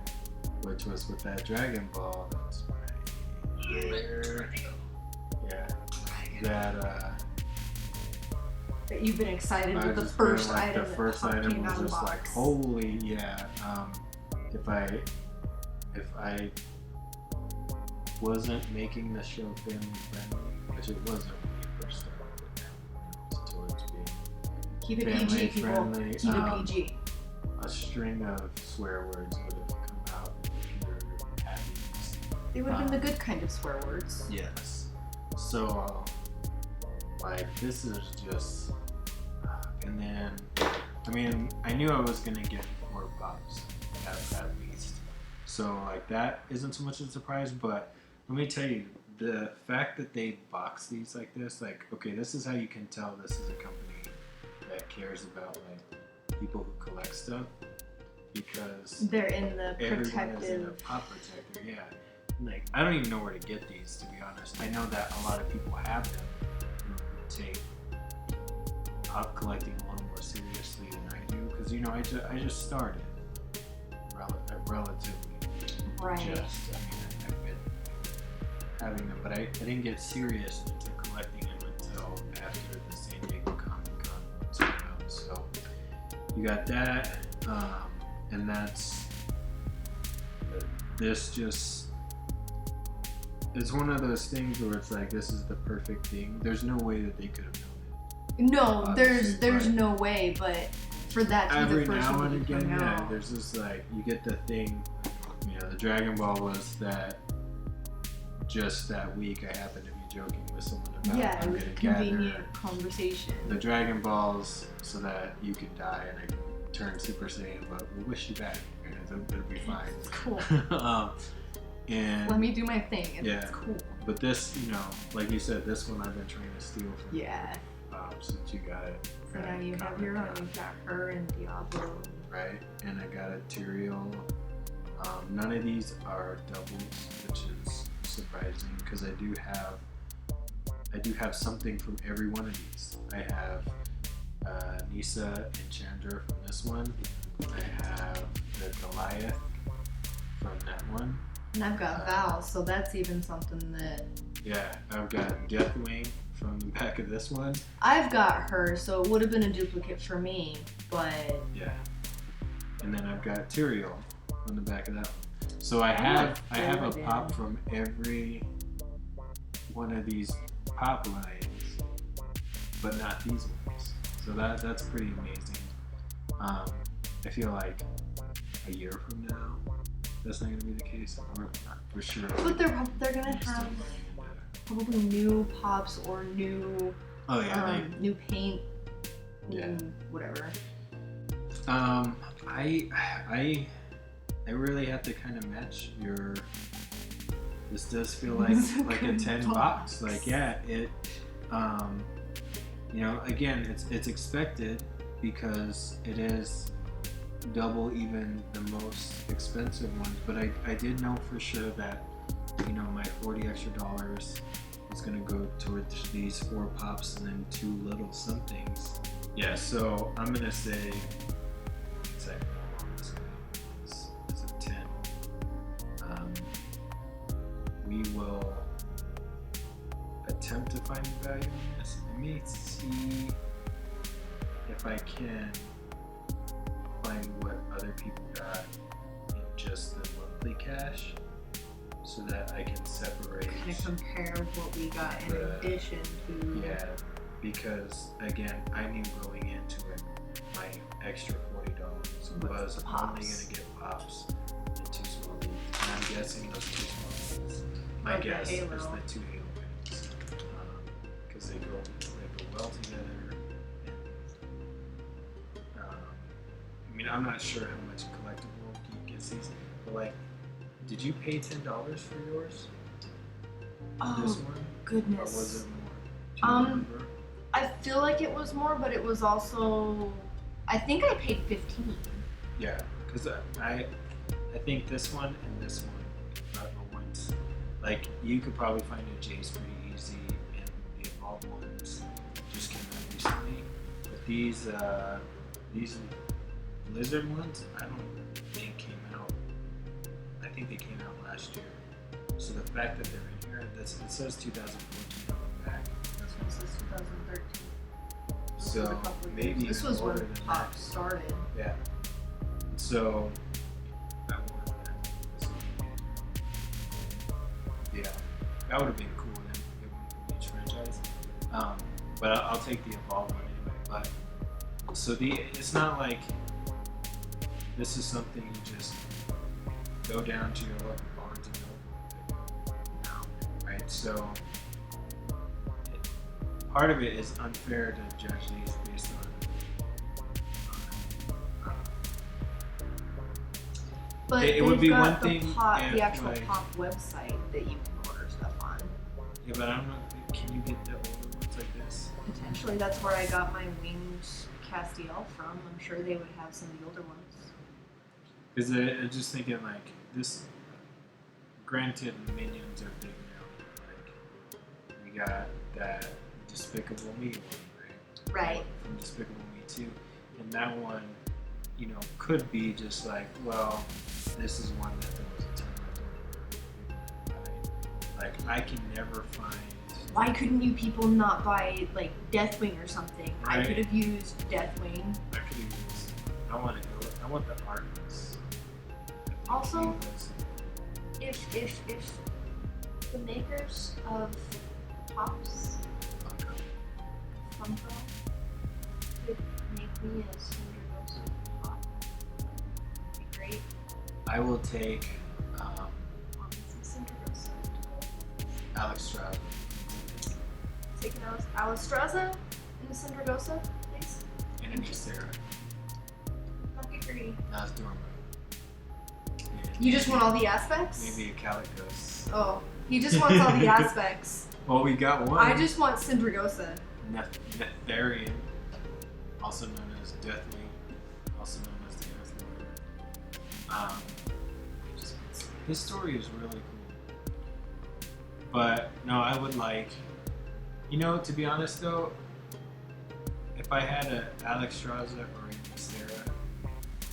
which was with that Dragon Ball. That's right here. Yeah. That you've been excited with the just first been, like, item. The first item was just like, holy yeah. If I wasn't making the show family friendly, which it wasn't when you first started, but now towards being keep it family PG, people. friendly, Keep it PG. a string of swear words would have come out if you're happiness. They would have been the good kind of swear words. Yes. So, like, this is just, and then, I mean, I knew I was gonna get 4 pops at least. So, like, that isn't so much a surprise, but let me tell you, the fact that they box these like this, like, okay, this is how you can tell this is a company that cares about, like, people who collect stuff, because they're in the everyone is in a protective pop protector, yeah. Like, I don't even know where to get these, to be honest. I know that a lot of people have them who take pop collecting a little more seriously than I do, because, you know, I just started relatively right. just. I mean, I've been having them, but I didn't get serious into collecting them until after the San Diego Comic-Con was out. So you got that, and that's this just. It's one of those things where it's like, this is the perfect thing. There's no way that they could have known it. No, there's no way, but for that to be the first now one and to again, come yeah, out. there's just like, you get the thing, you know, the Dragon Ball was that just that week I happened to be joking with someone about Yeah, I'm it was gonna a gather convenient conversation. the Dragon Balls so that you can die and I can turn Super Saiyan, but we'll wish you back and it'll be fine. Cool. And let me do my thing. It's cool. But this, you know, like you said, this one I've been trying to steal from you, since you got it. So now you have your own. You've got her and Diablo. Right, and I got a Tyrael. None of these are doubles, which is surprising because I do have something from every one of these. I have Nisa and Chandra from this one. I have the Goliath from that one. And I've got Val, so that's even something that... Yeah, I've got Deathwing from the back of this one. I've got her, so it would have been a duplicate for me, but... Yeah. And then I've got Tyrael on the back of that one. So I have a pop from every one of these pop lines, but not these ones. So that's pretty amazing. I feel like a year from now, that's not going to be the case, or not for sure. But they're gonna have probably new pops or new new paint, whatever. I really have to kind of match your. This does feel like a 10 box. Like, yeah, it. You know, again, it's expected because it is double even the most expensive ones, but I did know for sure that, you know, my $40 extra is gonna go towards these 4 pops and then 2 little somethings. Yeah, so I'm gonna say it's a 10. We will attempt to find value in this. Let me see if I can find what other people got in just the monthly cash so that I can separate. Kind of compare what we got in addition to. Yeah, because again, I knew going into it, my extra $40 was only going to get pops and 2 small leads. And I'm guessing those 2 small leads. My guess is the 2 Halo wins. Because they go well together. And, mean, I'm not sure how much Collectible Geek is these, but like, did you pay $10 for yours? This one? Goodness. Or was it more? Do you remember? I feel like it was more, but it was also, I think I paid 15. Yeah, because I think this one and this one are the ones, like, you could probably find a J's pretty easy, and the Evolved ones just came out recently. But these Blizzard ones, I don't think came out. I think they came out last year. So the fact that they're in here, it says 2014 on the back. This one says 2013. So maybe this even was when older than Pop that. started. Yeah. So that would yeah, that would have been cool. Then it wouldn't be each franchise. But I'll take the Evolved one anyway. But so it's not like this is something you just go down to your local Barnes and Noble and pick up. Right? So part of it is unfair to judge these based on But it would be one thing the if, actual like, Pop website that you can order stuff on. Yeah, but I don't know. Can you get the older ones like this? Potentially, that's where I got my winged Castiel from. I'm sure they would have some of the older ones. Because I'm just thinking like this. Granted, minions are big now. Like we got that Despicable Me one, right? Right. From Despicable Me 2, and that one, you know, could be just like, well, this is one that there was a ton of right? Like I can never find. Why couldn't you people not buy like Deathwing or something? Right. I could have used Deathwing. I could use. I want the artist. Also, if the makers of Pops Funko could make me a Cinderella Pop, that'd be great. I will take Some Cinderella. Alex Stroud. Take an Alistraza and a Cindergosa, please. And a Sarah. Don't be greedy. Nas Dorma. You just want all the aspects? Maybe a Calicos. Oh, he just wants all the aspects. Well, we got one. I just want Cindergosa. Netharian, also known as Deathwing, also known as the Earth Lord. His story is really cool. But no, I would like, you know, to be honest though, if I had a Alex Straza or even Sarah,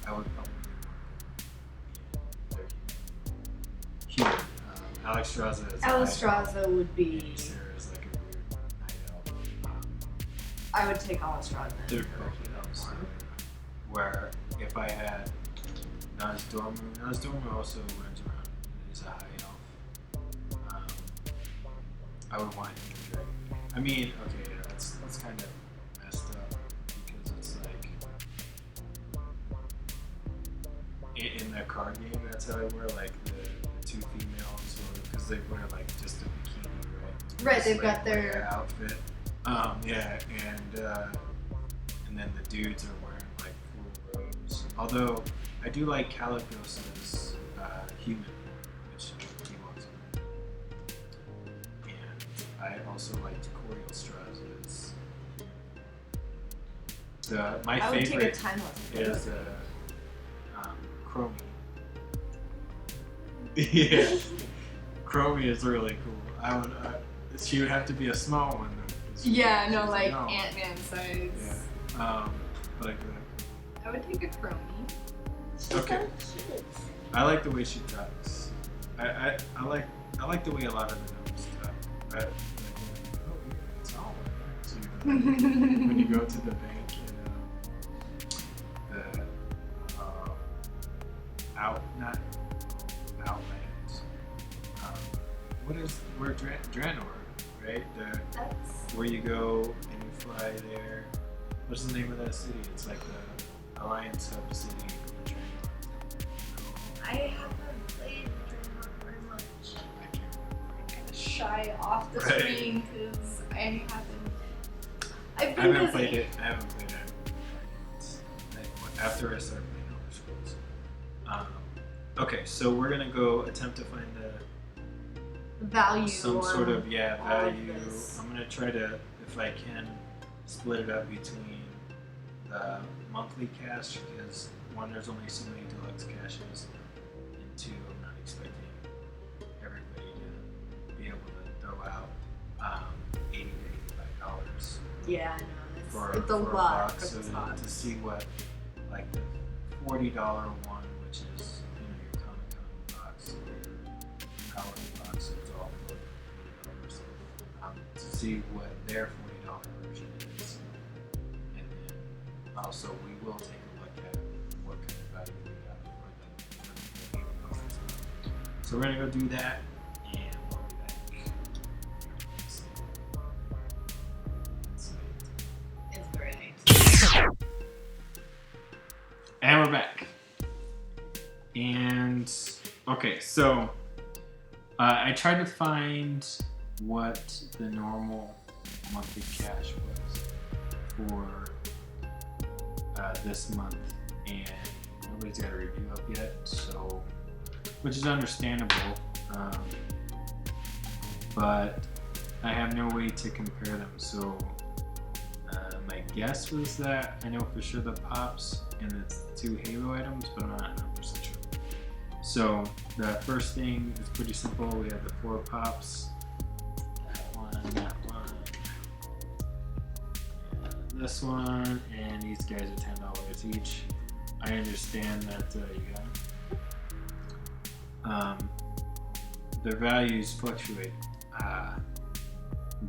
I would probably want human. Alex Straza is Alistraza would be. and Sarah is like a weird night elf. I would take Alistraza. They're both elves. Where if I had Nas Dormu also runs around and is a high elf. I would want him to drink. I mean, okay, yeah, that's kind of messed up because it's like in that card game, that's how I wear like the two females, because they wear like just a bikini, right? Right, Just, they've like, got their outfit. Yeah, and then the dudes are wearing like full robes. Although I do like Caligos's human, which he wants. And I also liked Coriel Straza's. My I would favorite take a time lesson. is Chromie. Yeah, Chromie is really cool. I would. She would have to be a small one though. Yeah, no, she's like no. Ant-Man size. Yeah. But I could. I would take a Chromie. Okay. I like the way she talks. I like the way a lot of the gnomes talk. It's all right. So, when you go to the bank in not Outlands. We're Draenor, right? That's Where you go and you fly there. What's the name of that city? It's like the Alliance Hub city in Draenor. I haven't played Draenor very much. I can't remember. I'm kind of shy off the Right. screen because I haven't. I've I been haven't busy. played it. After I started playing scrolls. Okay, so we're gonna go attempt to find Value. some sort of value. this. I'm gonna try to, if I can, split it up between the monthly cash, because one, there's only so many deluxe caches, and two, I'm not expecting everybody to be able to throw out $80 to $85 Yeah, I know. for It's a a lot box. for So the box. to see what, like the $40 one, which is your Comic-Con box, or however box, so it's all for $40. To see what their $40 version is, and then also we will take a look at what kind of value we got for the $80. So we're gonna go do that, and we'll be back. It's very nice. And we're back. And okay, so I tried to find what the normal monthly cash was for this month, and nobody's got a review up yet, so which is understandable, but I have no way to compare them. So my guess was that I know for sure the pops and the 2 Halo items, but I'm not 100% sure. So the first thing is pretty simple. We have the 4 pops. That one, and this one, and these guys are $10 each. I understand that you got them. Their values fluctuate,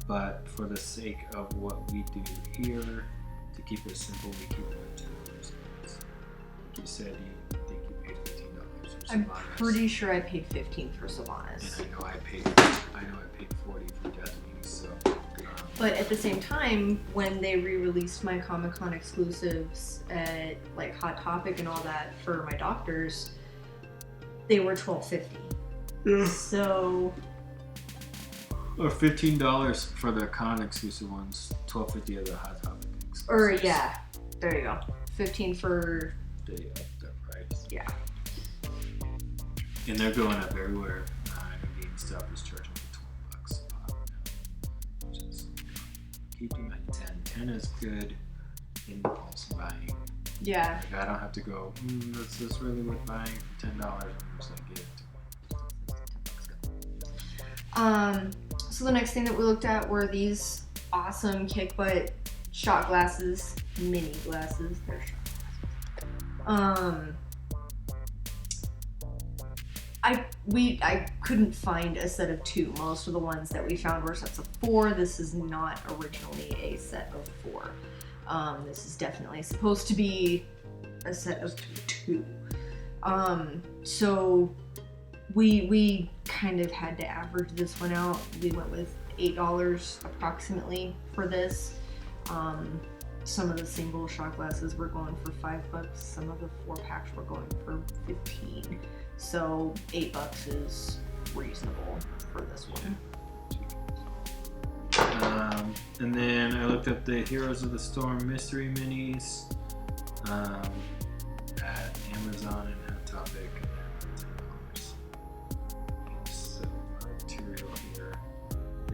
but for the sake of what we do here, to keep it simple, we keep them at $10. Like you said, you think you paid $15 for I'm Sylvanas. pretty sure I paid $15 for Sylvanas. And I know I paid 40 for Death Wings, so. But at the same time, when they re-released my Comic-Con exclusives at like Hot Topic and all that for my doctors, they were $12.50. So. Or $15 for the con exclusive ones, $12.50 of the Hot Topic exclusives. Or yeah, there you go. 15 for. They up their price. Yeah. And they're going up everywhere. I know GameStop is charging $12 a pop now, which is keep them at 10. 10 is good impulse buying. Yeah. Like I don't have to go. Is this really worth buying for $10? I'm just like give it to me. So the next thing that we looked at were these awesome kick butt shot glasses, mini glasses. They're shot glasses. I couldn't find a set of 2. Most of the ones that we found were sets of 4. This is not originally a set of 4. This is definitely supposed to be a set of 2. So we kind of had to average this one out. We went with $8 approximately for this. Some of the single shot glasses were going for $5. Some of the 4-packs were going for $15. So $8 is reasonable for this one. And then I looked up the Heroes of the Storm mystery minis at Amazon and Hot Topic, and they're $10. So material here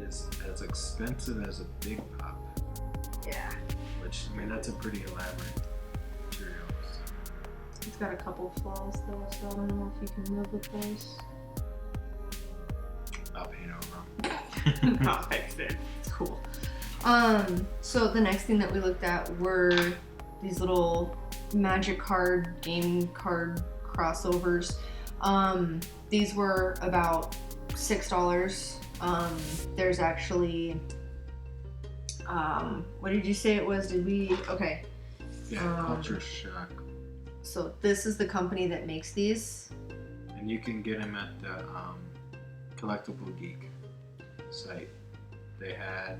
is as expensive as a big pop. Yeah. Which, I mean, that's a pretty elaborate material. So. It's got a couple flaws though, so I don't know if you can live with those. I'll paint over them. I'll fix it. It's cool. So the next thing that we looked at were these little magic card, game card crossovers. These were about $6. There's actually, what did you say it was? Okay. Yeah, Culture Shock. So this is the company that makes these. And you can get them at the Collectible Geek site. They had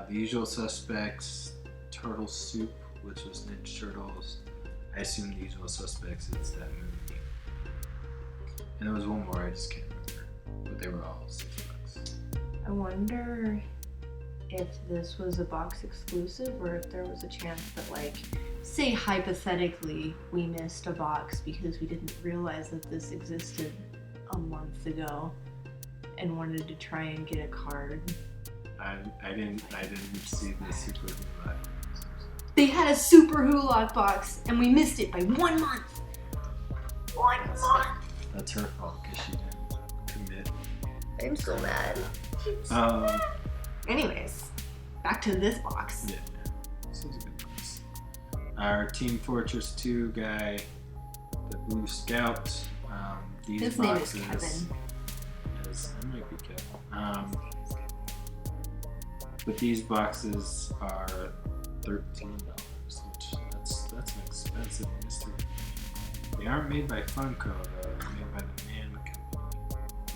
the usual suspects, Turtle Soup, which was Ninja Turtles. I assume the usual suspects is that movie. And there was one more, I just can't remember. But they were all $6. I wonder if this was a box exclusive or if there was a chance that like say hypothetically we missed a box because we didn't realize that this existed a month ago and wanted to try and get a card. I didn't see the Super Hula. They had a Super Hulak box and we missed it by 1 month. 1 month. That's her fault because she didn't commit. I'm so mad. Anyways, back to this box. Yeah, this is a good box. Our Team Fortress 2 guy, the Blue Scout. These His boxes, name is Kevin. It might be Kevin. But these boxes are $13, which that's an expensive mystery. They aren't made by Funko though. They're made by the Man Company.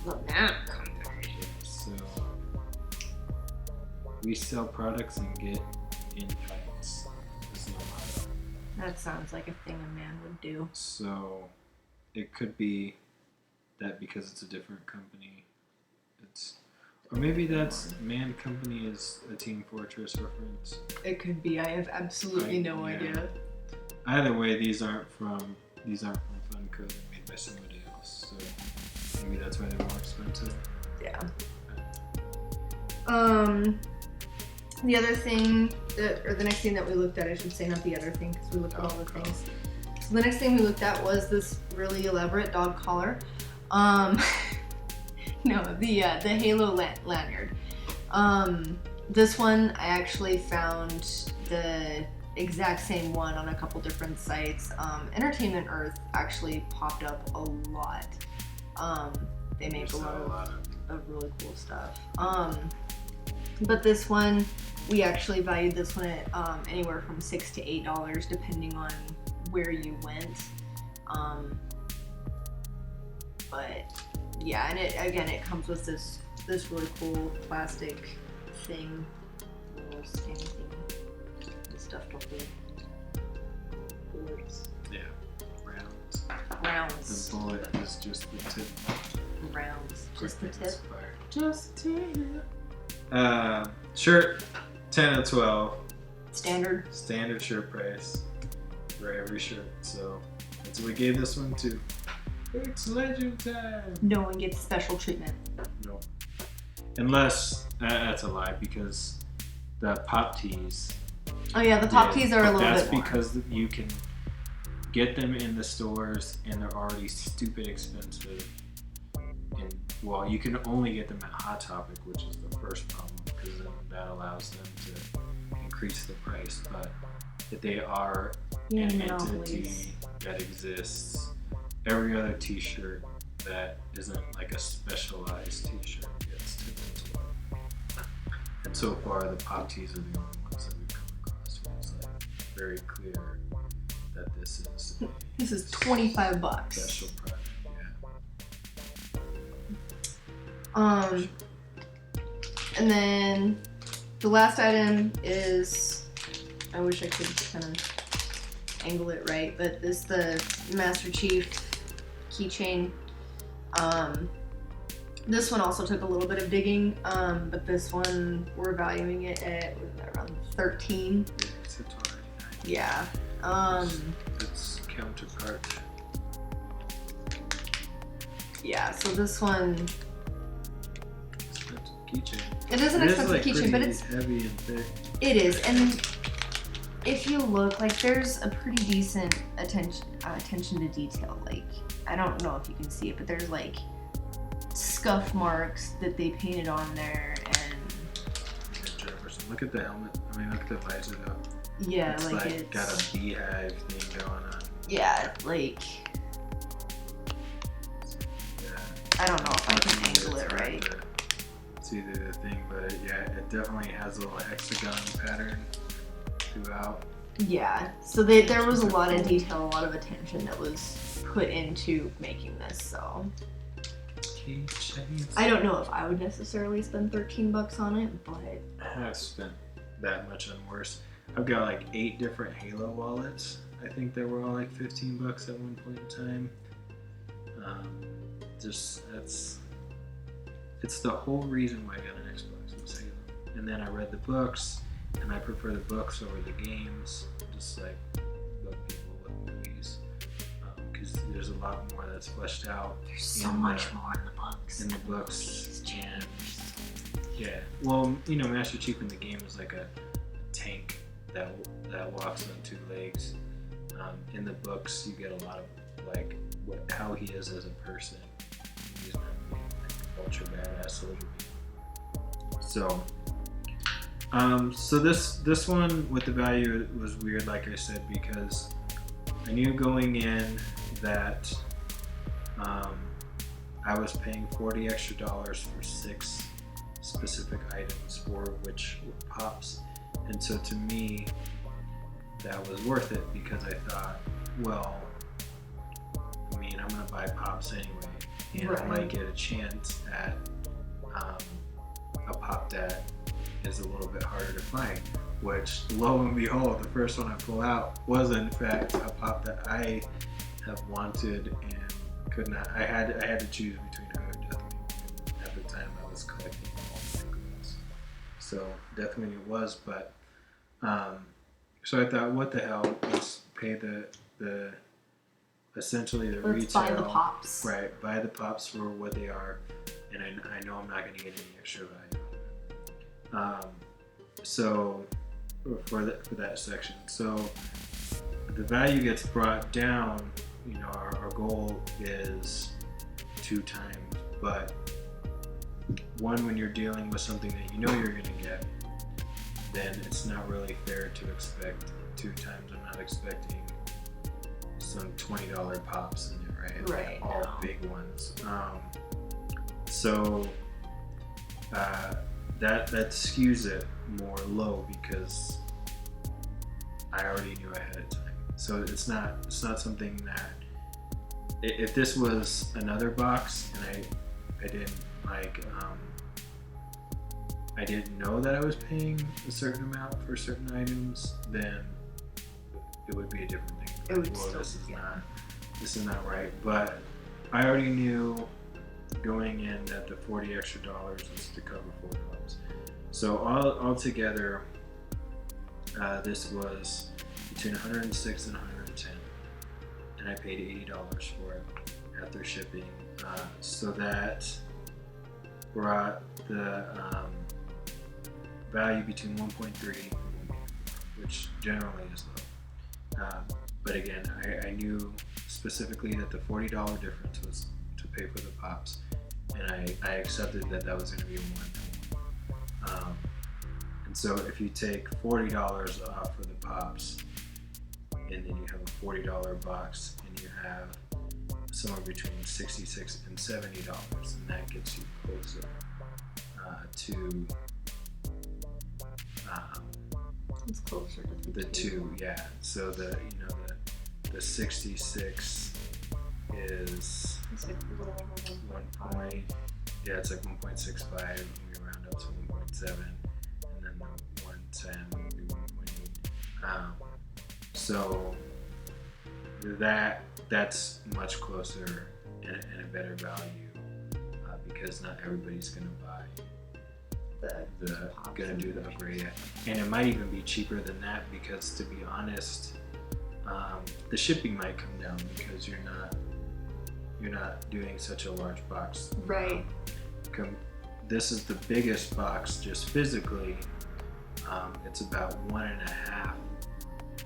The Man Company. So we sell products and get in fights. Is the motto. That sounds like a thing a man would do. So it could be that because it's a different company, or maybe that's Man Company is a Team Fortress reference. It could be. I have absolutely no idea. Either way, these aren't from Funko. They're made by somebody else. So maybe that's why they're more expensive. Yeah. The other thing, or the next thing that we looked at, I should say, not the other thing, because we looked at all the things. So the next thing we looked at was this really elaborate dog collar. No, the Halo lanyard. This one I actually found the exact same one on a couple different sites. Entertainment Earth actually popped up a lot. They make a lot of really cool stuff. But this one, we actually valued this one at anywhere from $6 to $8, depending on where you went. But yeah, and it comes with this really cool plastic thing, little skinny thing, stuffed with the bullets. Yeah, rounds. Rounds. The bullet is just the tip. Rounds. Just the tip. Just tip. Shirt, 10 out of 12. Standard shirt price for every shirt. So that's what we gave this one to. It's legend time. No one gets special treatment. No. Unless, that's a lie, because the pop tees. Oh yeah, the pop tees are a little bit more. That's because you can get them in the stores and they're already stupid expensive. And well, you can only get them at Hot Topic, which is the first problem, because then that allows them to increase the price. But if they are an entity that exists, every other t-shirt that isn't like a specialized t-shirt gets tipped. And so far, the pop tees are the only ones that we've come across where it's like very clear that this is $25. Special product. And then the last item is, I wish I could kind of angle it right, but this is the Master Chief keychain. This one also took a little bit of digging, but this one we're valuing it at around 13. It's $1.99. Yeah. Its counterpart. Yeah. So this one. Keychain. It is an expensive keychain, but it's heavy and thick. It is, and if you look, like, there's a pretty decent attention to detail. Like, I don't know if you can see it, but there's like scuff marks that they painted on there, and look at the helmet. I mean, look at the visor though. Yeah, it's like it's got a beehive thing going on. Yeah, like. Yeah. I don't know if I can angle it right. See the thing, but it definitely has a little hexagon pattern throughout. Yeah, so there was a lot of detail, a lot of attention that was put into making this, so. I don't know if I would necessarily spend $13 on it, but. I've spent that much on worse. I've got like 8 different Halo wallets. I think they were all like $15 at one point in time. It's the whole reason why I got an Xbox was Halo. And then I read the books, and I prefer the books over the games. Just like there's a lot more that's fleshed out. There's so much more in the books. In the books, and yeah. Well, you know, Master Chief in the game is like a tank that walks on two legs. In the books, you get a lot of like how he is as a person. He's not being like ultra badass little bit. So, so this one with the value was weird, like I said, because I knew going in that I was paying $40 extra for 6 specific items for which were pops, and so to me that was worth it because I thought, well, I mean, I'm gonna buy pops anyway, and I might get a chance at a pop that is a little bit harder to find, which lo and behold, the first one I pull out was in fact a pop that I have wanted and could not. I had to choose between her and Deathwing. At the time I was collecting all my girls, so Deathwing it was, but so I thought, what the hell, let's pay the essentially the let's retail, buy the pops. Right, buy the pops for what they are, and I know I'm not going to get any extra value. So for that section, so the value gets brought down. You know, our goal is 2 times, but one, when you're dealing with something that you know you're going to get, then it's not really fair to expect 2 times. I'm not expecting some $20 pops in it, right? Right. All big ones. So that skews it more low because I already knew ahead of time. So it's not something that, if this was another box and I didn't like I didn't know that I was paying a certain amount for certain items, then it would be a different thing. It would well, still, this is not right. But I already knew going in that the $40 extra was to cover 4 pops. So all together, this was between 106 and 110, and I paid $80 for it after shipping. So that brought the value between 1.3 and 1.4, which generally is low. But again, I knew specifically that the $40 difference was to pay for the pops, and I accepted that was going to be a 1-to-1. And so if you take $40 off for the pops, and then you have a $40 box, and you have somewhere between $66 and $70, and that gets you closer to it's closer to the 2, yeah. So the 66 is it's like a little over 1.5. It's like 1.65. We round up to 1.7, and then the 110 would be 1.8. So that's much closer and a better value because not everybody's gonna buy gonna do the upgrade yet. And it might even be cheaper than that because, to be honest, the shipping might come down because you're not doing such a large box. Right. This is the biggest box just physically. It's about 1.5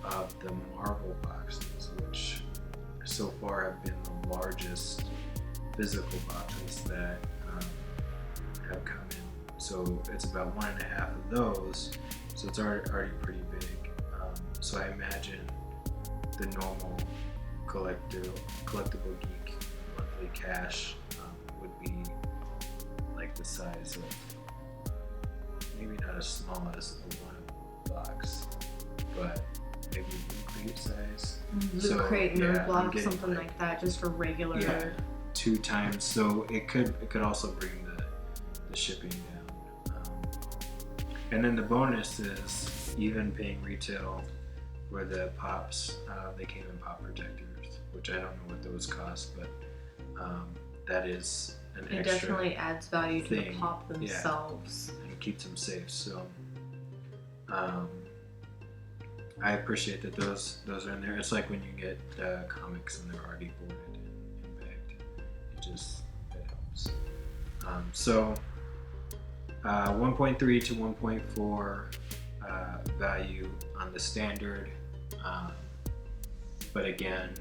of the Marvel boxes, which so far have been the largest physical boxes that have come in. So it's about 1.5 of those, so it's already pretty big. So I imagine the normal collectible geek monthly cash would be like the size of, maybe not as small as a 1 box, but maybe Loot size. Loot crate, nerd block, something like that, just for regular. Yeah, 2 times. So it could also bring the shipping down. And then the bonus is, even paying retail for the pops, they came in pop protectors, which I don't know what those cost, but that is an extra. It definitely adds value to the pop themselves. Yeah, and it keeps them safe. So, I appreciate that those are in there. It's like when you get comics and they're already boarded and bagged. It helps. So 1.3 to 1.4 value on the standard, but again,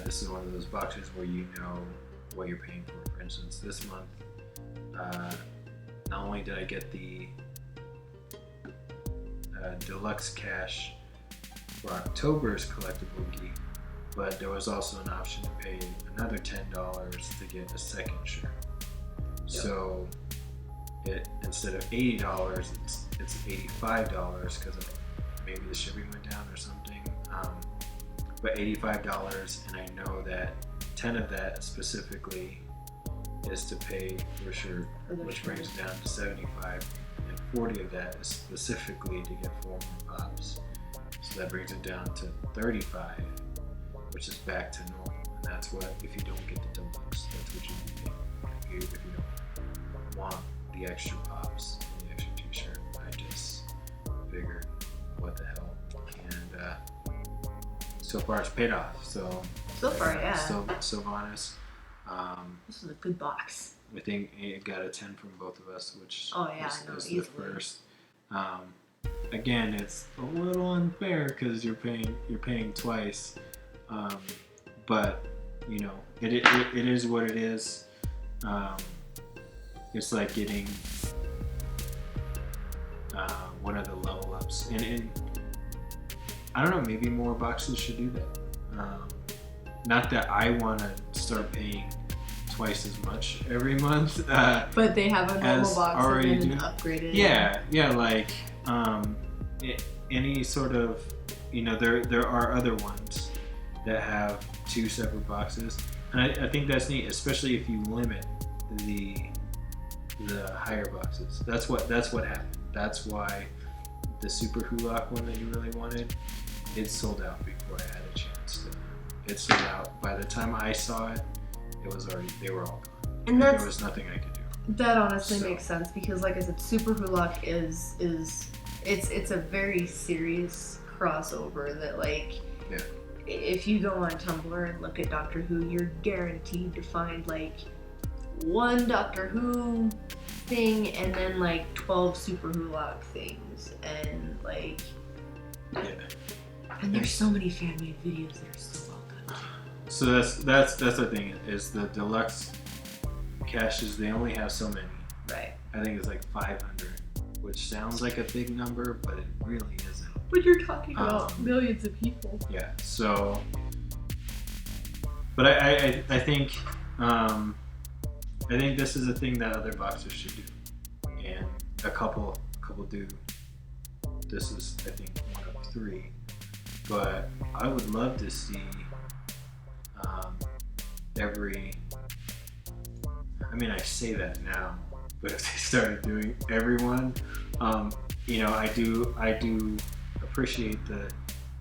this is one of those boxes where you know what you're paying for. For instance, this month, not only did I get the deluxe cash for October's Collectible Geek, but there was also an option to pay another $10 to get a second shirt. Yep. So instead of $80, it's $85 because maybe the shipping went down or something. But $85, and I know that 10 of that specifically is to pay for a shirt, which brings it down to 75, and 40 of that is specifically to get 4 more pops. So that brings it down to 35, which is back to normal. And that's what, if you don't get the deluxe, that's what you pay. If you don't want the extra pops and the extra t-shirt, I just figured, what the hell. And so far it's paid off. So far, yeah. So honest. This is a good box. I think it got a 10 from both of us, which is the first. Again, it's a little unfair because you're paying twice, but you know it is what it is. It's like getting one of the level ups, and I don't know, maybe more boxes should do that. Not that I want to start paying twice as much every month. But they have a normal box and then upgraded. Yeah, like any sort of, there are other ones that have 2 separate boxes, and I think that's neat, especially if you limit the higher boxes. That's what happened. That's why the Super Hulak one that you really wanted, it sold out before I had a chance to. It sold out. By the time I saw it, they were all gone. And there was nothing I could do. That honestly makes sense because, like I said, Super Hulak is it's a very serious crossover that, like, if you go on Tumblr and look at Doctor Who, you're guaranteed to find like one Doctor Who thing and then like 12 Super Hulak things, and like, and there's so many fan-made videos that are so well done. So that's the thing, is the deluxe caches, they only have so many. Right. I think it's like 500, which sounds like a big number, but it really isn't. But you're talking about millions of people. Yeah. So, but I think this is a thing that other boxers should do, and a couple do. This is, I think, one of 3. But I would love to see I say that now, but if they started doing everyone, I do appreciate the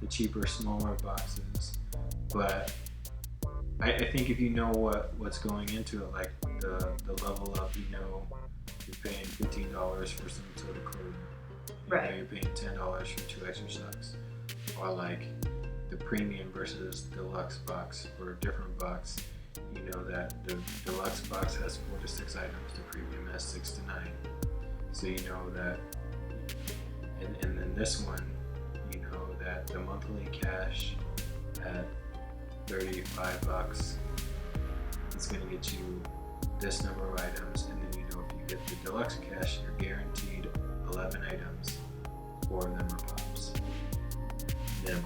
cheaper, smaller boxes, but I think if you know what's going into it, like the level up, you're paying $15 for some sort of clothing, right? You're paying $10 for 2 extra socks, or like the premium versus deluxe box for a different box. You know that the deluxe box has 4 to 6 items, the premium has 6 to 9. So you know that, and then this one, you know that the monthly cash at $35 is going to get you this number of items, and then if you get the deluxe cash, you're guaranteed 11 items. 4 of them are pops. Minimum.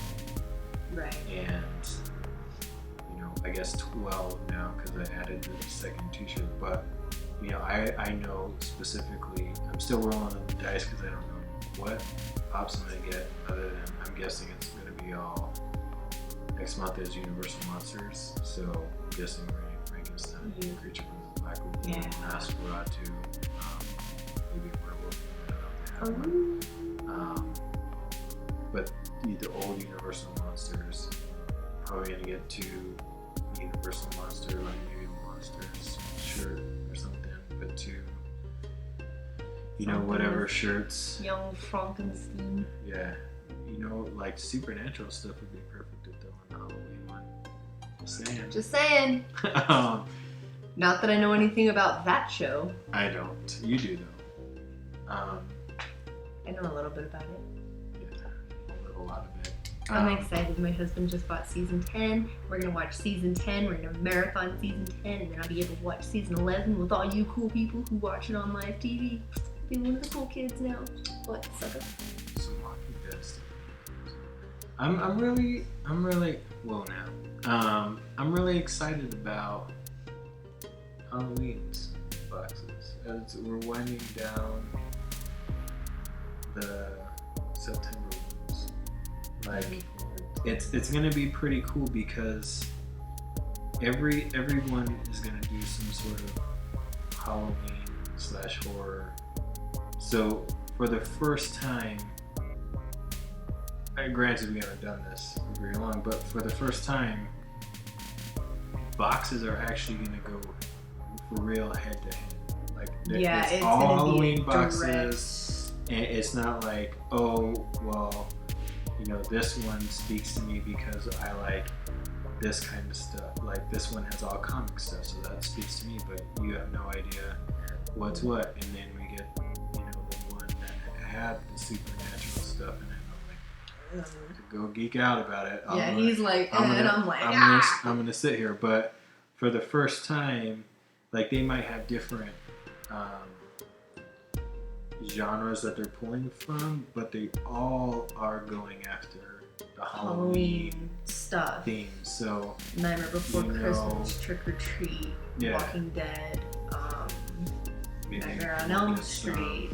Right. And I guess 12 now because I added the second t-shirt, but I know specifically, I'm still rolling the dice because I don't know what pops I'm going to get, other than I'm guessing it's going to be all, next month is Universal Monsters, so I'm guessing Frankenstein, Creature from the Black Lagoon, Nosferatu, maybe Werewolf, I don't know. But the old Universal Monsters, probably going to get 2 Universal Monster, like maybe Monsters shirt or something, but 2, whatever shirts. Young Frankenstein. Yeah, you know, like supernatural stuff would be perfect to throw in the Halloween one. Just saying. Just saying. Not that I know anything about that show. I don't. You do though. I know a little bit about it. Yeah, a lot of it. I'm excited. My husband just bought season 10. We're gonna watch season 10. We're gonna marathon season 10, and then I'll be able to watch season 11 with all you cool people who watch it on live TV. Be one of the cool kids now. What, sucker? Some Walking Dead stuff. I'm really well now. I'm really excited about Halloween's boxes as we're winding down the September ones. Like it's gonna be pretty cool because everyone is gonna do some sort of Halloween/horror. So for the first time, granted we haven't done this for very long, but for the first time, boxes are actually gonna go for real head to head. Like it's all Halloween boxes, and it's not like, oh well, you know, this one speaks to me because I like this kind of stuff. Like this one has all comic stuff, so that speaks to me, but you have no idea what's what. And then we get, you know, the one that had the supernatural stuff in it. I'm like, to go geek out about it. He's like, and I'm like, I'm gonna sit here. But for the first time, like they might have different genres that they're pulling from, but they all are going after the Halloween stuff theme. So Nightmare Before Christmas, Trick or Treat, Walking Dead, Nightmare on Elm Street.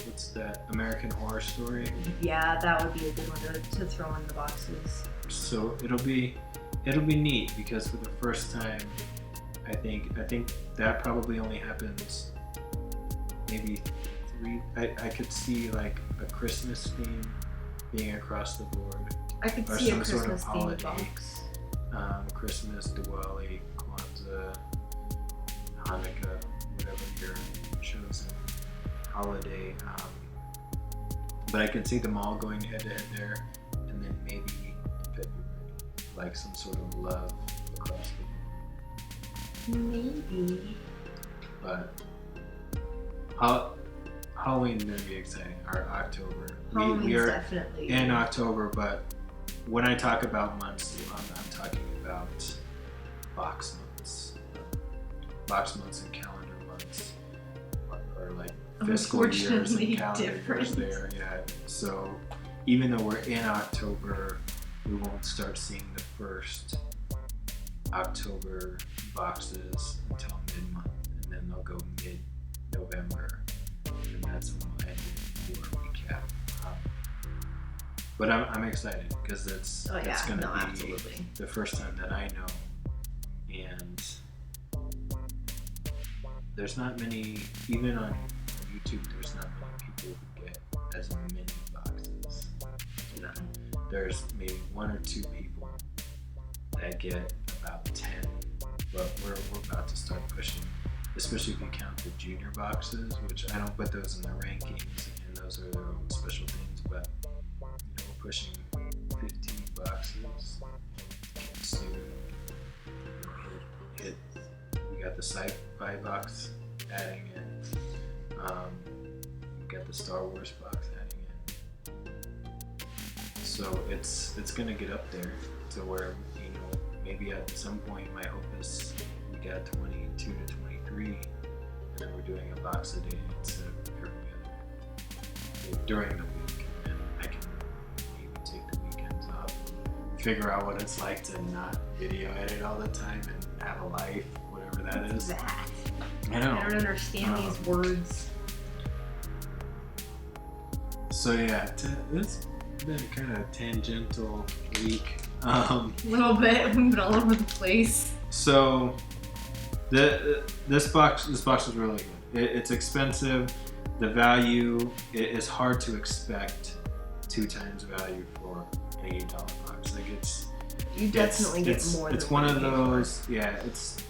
What's that? American Horror Story. Yeah, that would be a good one to throw in the boxes. So it'll be neat because for the first time, I think that probably only happens maybe 3. I could see like a Christmas theme being across the board. I could see a Christmas themed box. Christmas, Diwali, Kwanzaa, Hanukkah, whatever your chosen holiday. But I could see them all going head to head there, and then maybe in February, like some sort of love across the board. Maybe. But Halloween's gonna be exciting. Or October. We are definitely in October, but when I talk about months, I'm talking about box months and calendar months, or like fiscal years and calendar years there. Yeah. So even though we're in October, we won't start seeing the first October boxes until mid-month, and then they'll go mid-November, and that's when we'll end it for a recap. But I'm excited because it's going to be absolutely the first time that I know, and there's not many, even on YouTube, there's not many people who get as many boxes. No. There's maybe 1 or 2 people that get about 10, but we're about to start pushing, especially if you count the junior boxes, which I don't put those in the rankings, and those are their own special things, but you know, we're pushing 15 boxes soon. We got the sci-fi box adding in. We got the Star Wars box adding in. So it's gonna get up there to where, you know, maybe at some point my hope is we got 22 to 23, and then we're doing a box a day instead of every other day during the week, and I can maybe take the weekends off, figure out what it's like to not video edit all the time and have a life, whatever that is. That. I know. I don't understand these words. So yeah, it's been kind of a tangential week. A little bit. We've been all over the place. So this box is really good. It's expensive. The value is hard to expect 2 times value for an $80 box. Like you definitely get more. It's one of those. Yeah, it's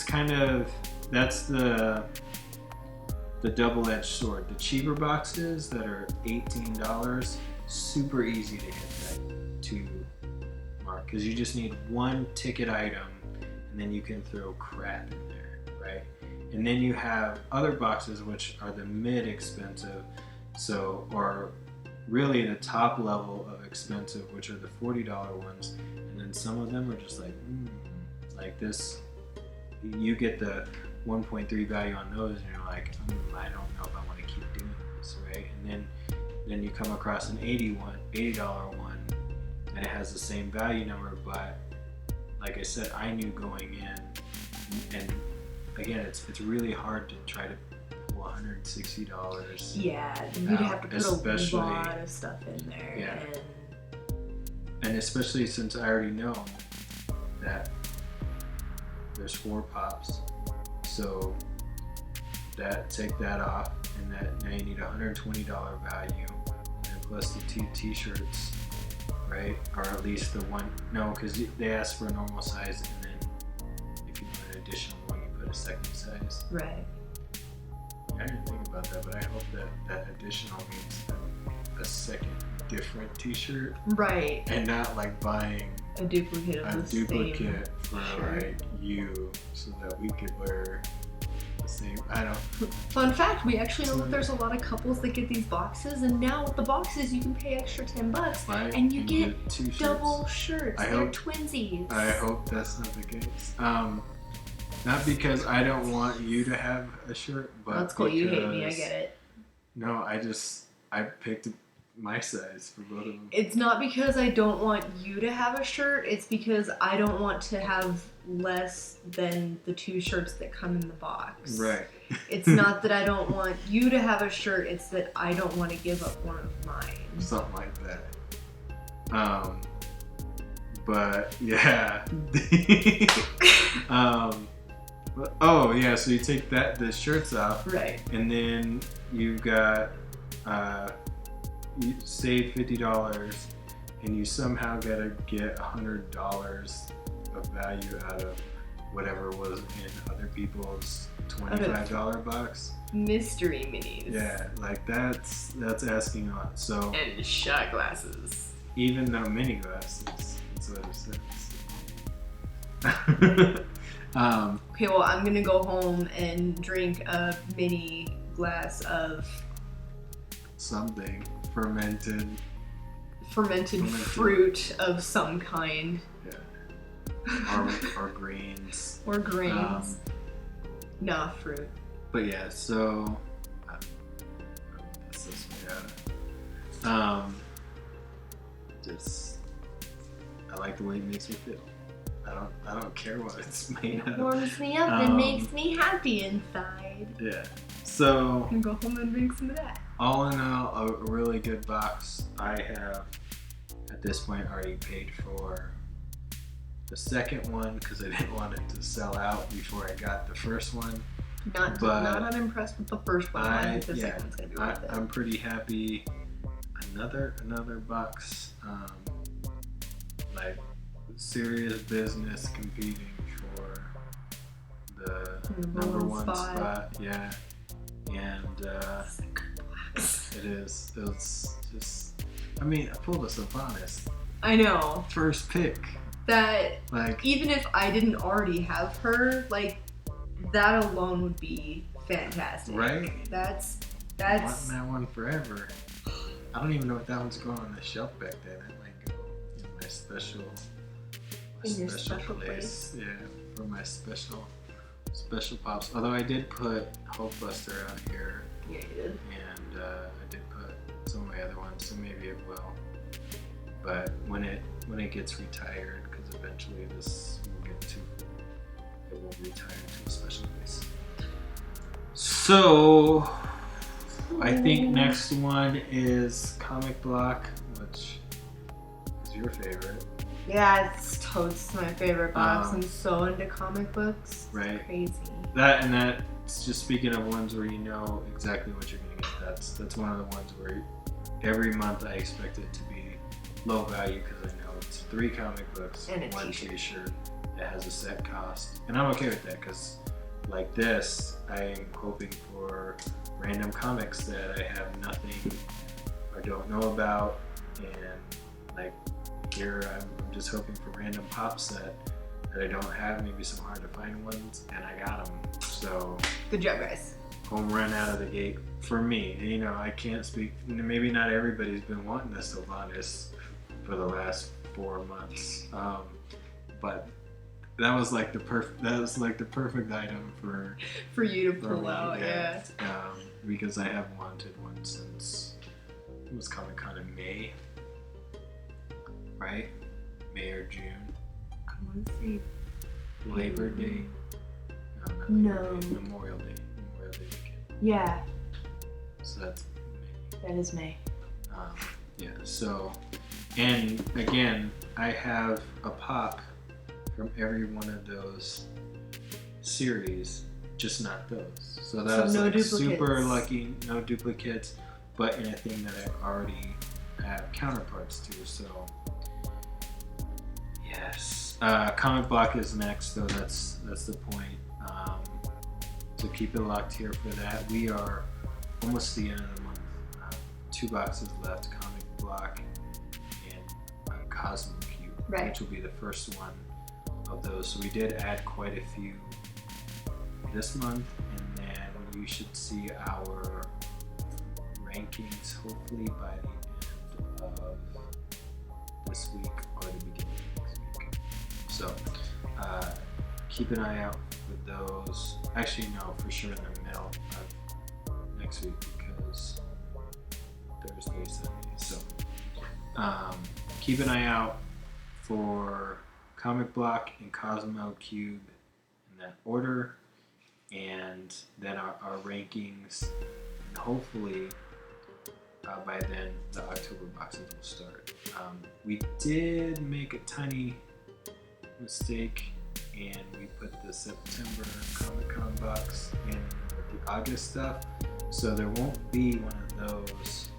kind of, that's the the double-edged sword. The cheaper boxes that are $18, super easy to hit that 2 mark because you just need one ticket item and then you can throw crap in there, right? And then you have other boxes which are the mid-expensive, so or really the top level of expensive, which are the $40 ones, and then some of them are just like this. You get the 1.3 value on those, and you're like, I don't know if I want to keep doing this, right? And then you come across an $80 one, and it has the same value number, but like I said, I knew going in, and again, it's really hard to try to pull $160. Yeah, you'd have to put a lot of stuff in there. Yeah. And especially since I already know that there's 4 pops, so take that off, and that now you need $120 value, and plus the 2 t-shirts, right? Or at least the one, no, because they ask for a normal size, and then if you put an additional one, you put a second size. Right. I didn't think about that, but I hope that additional means a second different t-shirt. Right. And not like buying a duplicate of the duplicate same for like you, so that we could wear the same. I don't. Fun fact: we actually know that there's a lot of couples that get these boxes, and now with the boxes, you can pay extra $10, right? and you get 2 double shirts. They're hope, twinsies. I hope that's not the case. Not because I don't want you to have a shirt, but that's cool. You hate me. I get it. No, I picked my size for both of them. It's not because I don't want you to have a shirt. It's because I don't want to have less than the 2 shirts that come in the box. Right. It's not that I don't want you to have a shirt. It's that I don't want to give up one of mine. Something like that. But yeah. Oh yeah, so you take the shirts off, right? And then you've got you save $50, and you somehow gotta get $100 of value out of whatever was in other people's $25 box. Mystery minis. Yeah, like that's asking a lot. So and shot glasses. Even though mini glasses, that's what it says. Okay, well, I'm gonna go home and drink a mini glass of something fermented fruit of some kind. Yeah. Or greens. Or grains. Nah, fruit. But yeah, so that's this way. Just I like the way it makes me feel. I don't care what it's made of. Warms me up and makes me happy inside. Yeah. So I'm gonna go home and drink some of that. All in all, a really good box. I have at this point already paid for the second one because I didn't want it to sell out before I got the first one. Not unimpressed with the first one. I think the second one's gonna be worth it. I'm pretty happy. Another box. Like serious business competing for the number one spot. Yeah. And it is. It's just. I mean, I pulled us up honest. I know. First pick. That like even if I didn't already have her, like that alone would be fantastic. Right? That's. Wanting that one forever. I don't even know if that one's going on the shelf back then. It might go in my special. Your special place. Yeah, for my special pops. Although I did put Hulkbuster out here. Yeah, you did. And I did put some of my other ones, so maybe it will. But when it gets retired, because eventually it will retire to a special place. So I think next one is Comic Block, which is your favorite. Yeah, it's totes my favorite box. I'm so into comic books. It's right. Crazy. That's just speaking of ones where you know exactly what you're gonna get. That's one of the ones where every month I expect it to be low value because I know it's 3 comic books and a one t-shirt. t-shirt that has a set cost, and I'm okay with that because like this, I'm hoping for random comics that I have nothing or don't know about, and like here I'm just hoping for random pops that I don't have, maybe some hard to find ones, and I got them. So Good job, guys. home run out of the gate for me. You know, I can't speak. Maybe not everybody's been wanting this Sylvanas for the last 4 months, but that was like the perfect. That was like the perfect item For you to for pull me, out, yeah. Because I have wanted one since it was Comic Con in May, right? May or June. I want to say Labor Day. No, not No. Labor Day, Memorial Day. Memorial Day weekend. yeah, So that's May. that is May. Yeah, so, and again, I have a pop from every one of those series, just not those. So that So was no like duplicates. super lucky, no duplicates, but in a thing that I already have counterparts to, so yes. Comic Block is next, though that's the point. So keep it locked here for that. We are almost to the end of the month. 2 boxes left, Comic Block and Cosmo Cube, Right. which will be the first one of those. So we did add quite a few this month, and then you should see our rankings hopefully by the end of this week or the beginning of next week. So keep an eye out for those. Actually, no, for sure in the middle of next week because Thursday, Sunday. So keep an eye out for Comic Block and Cosmo Cube in that order, and then our rankings, and hopefully by then the October boxes will start. We did make a tiny mistake, and we put the September Comic Con box in with the August stuff, so there won't be one of those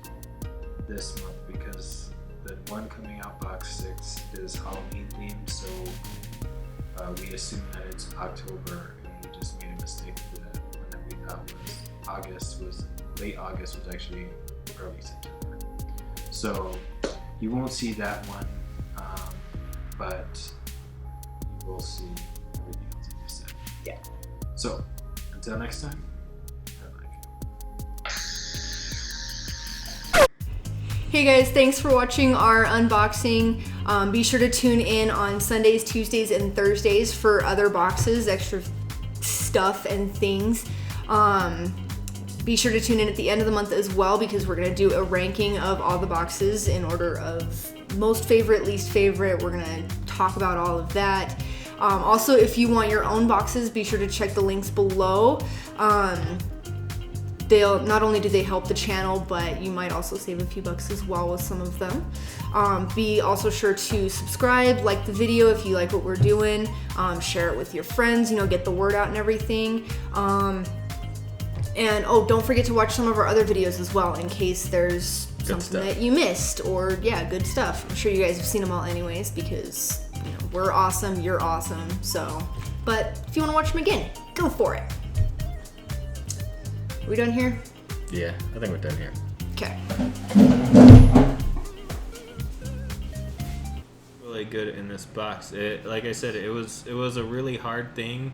this month because the one coming out, box 6, is Halloween themed, so we assume that it's October, and we just made a mistake for that one that we thought was late August was actually early September. So you won't see that one, but you will see everything else I just said. Yeah. So until next time. Hey guys, thanks for watching our unboxing. Be sure to tune in on Sundays, Tuesdays, and Thursdays for other boxes, extra stuff and things. Be sure to tune in at the end of the month as well because we're gonna do a ranking of all the boxes in order of most favorite, least favorite. We're gonna talk about all of that. Also, if you want your own boxes, be sure to check the links below. They'll not only do they help the channel, but you might also save a few bucks as well with some of them. Be also sure to subscribe, like the video if you like what we're doing, share it with your friends, get the word out and everything. And don't forget to watch some of our other videos as well in case there's something that you missed or good stuff. I'm sure you guys have seen them all anyways because we're awesome, you're awesome. So, but if you want to watch them again, go for it. Are we done here? Yeah, I think we're done here. Okay. Really good in this box. Like I said, it was a really hard thing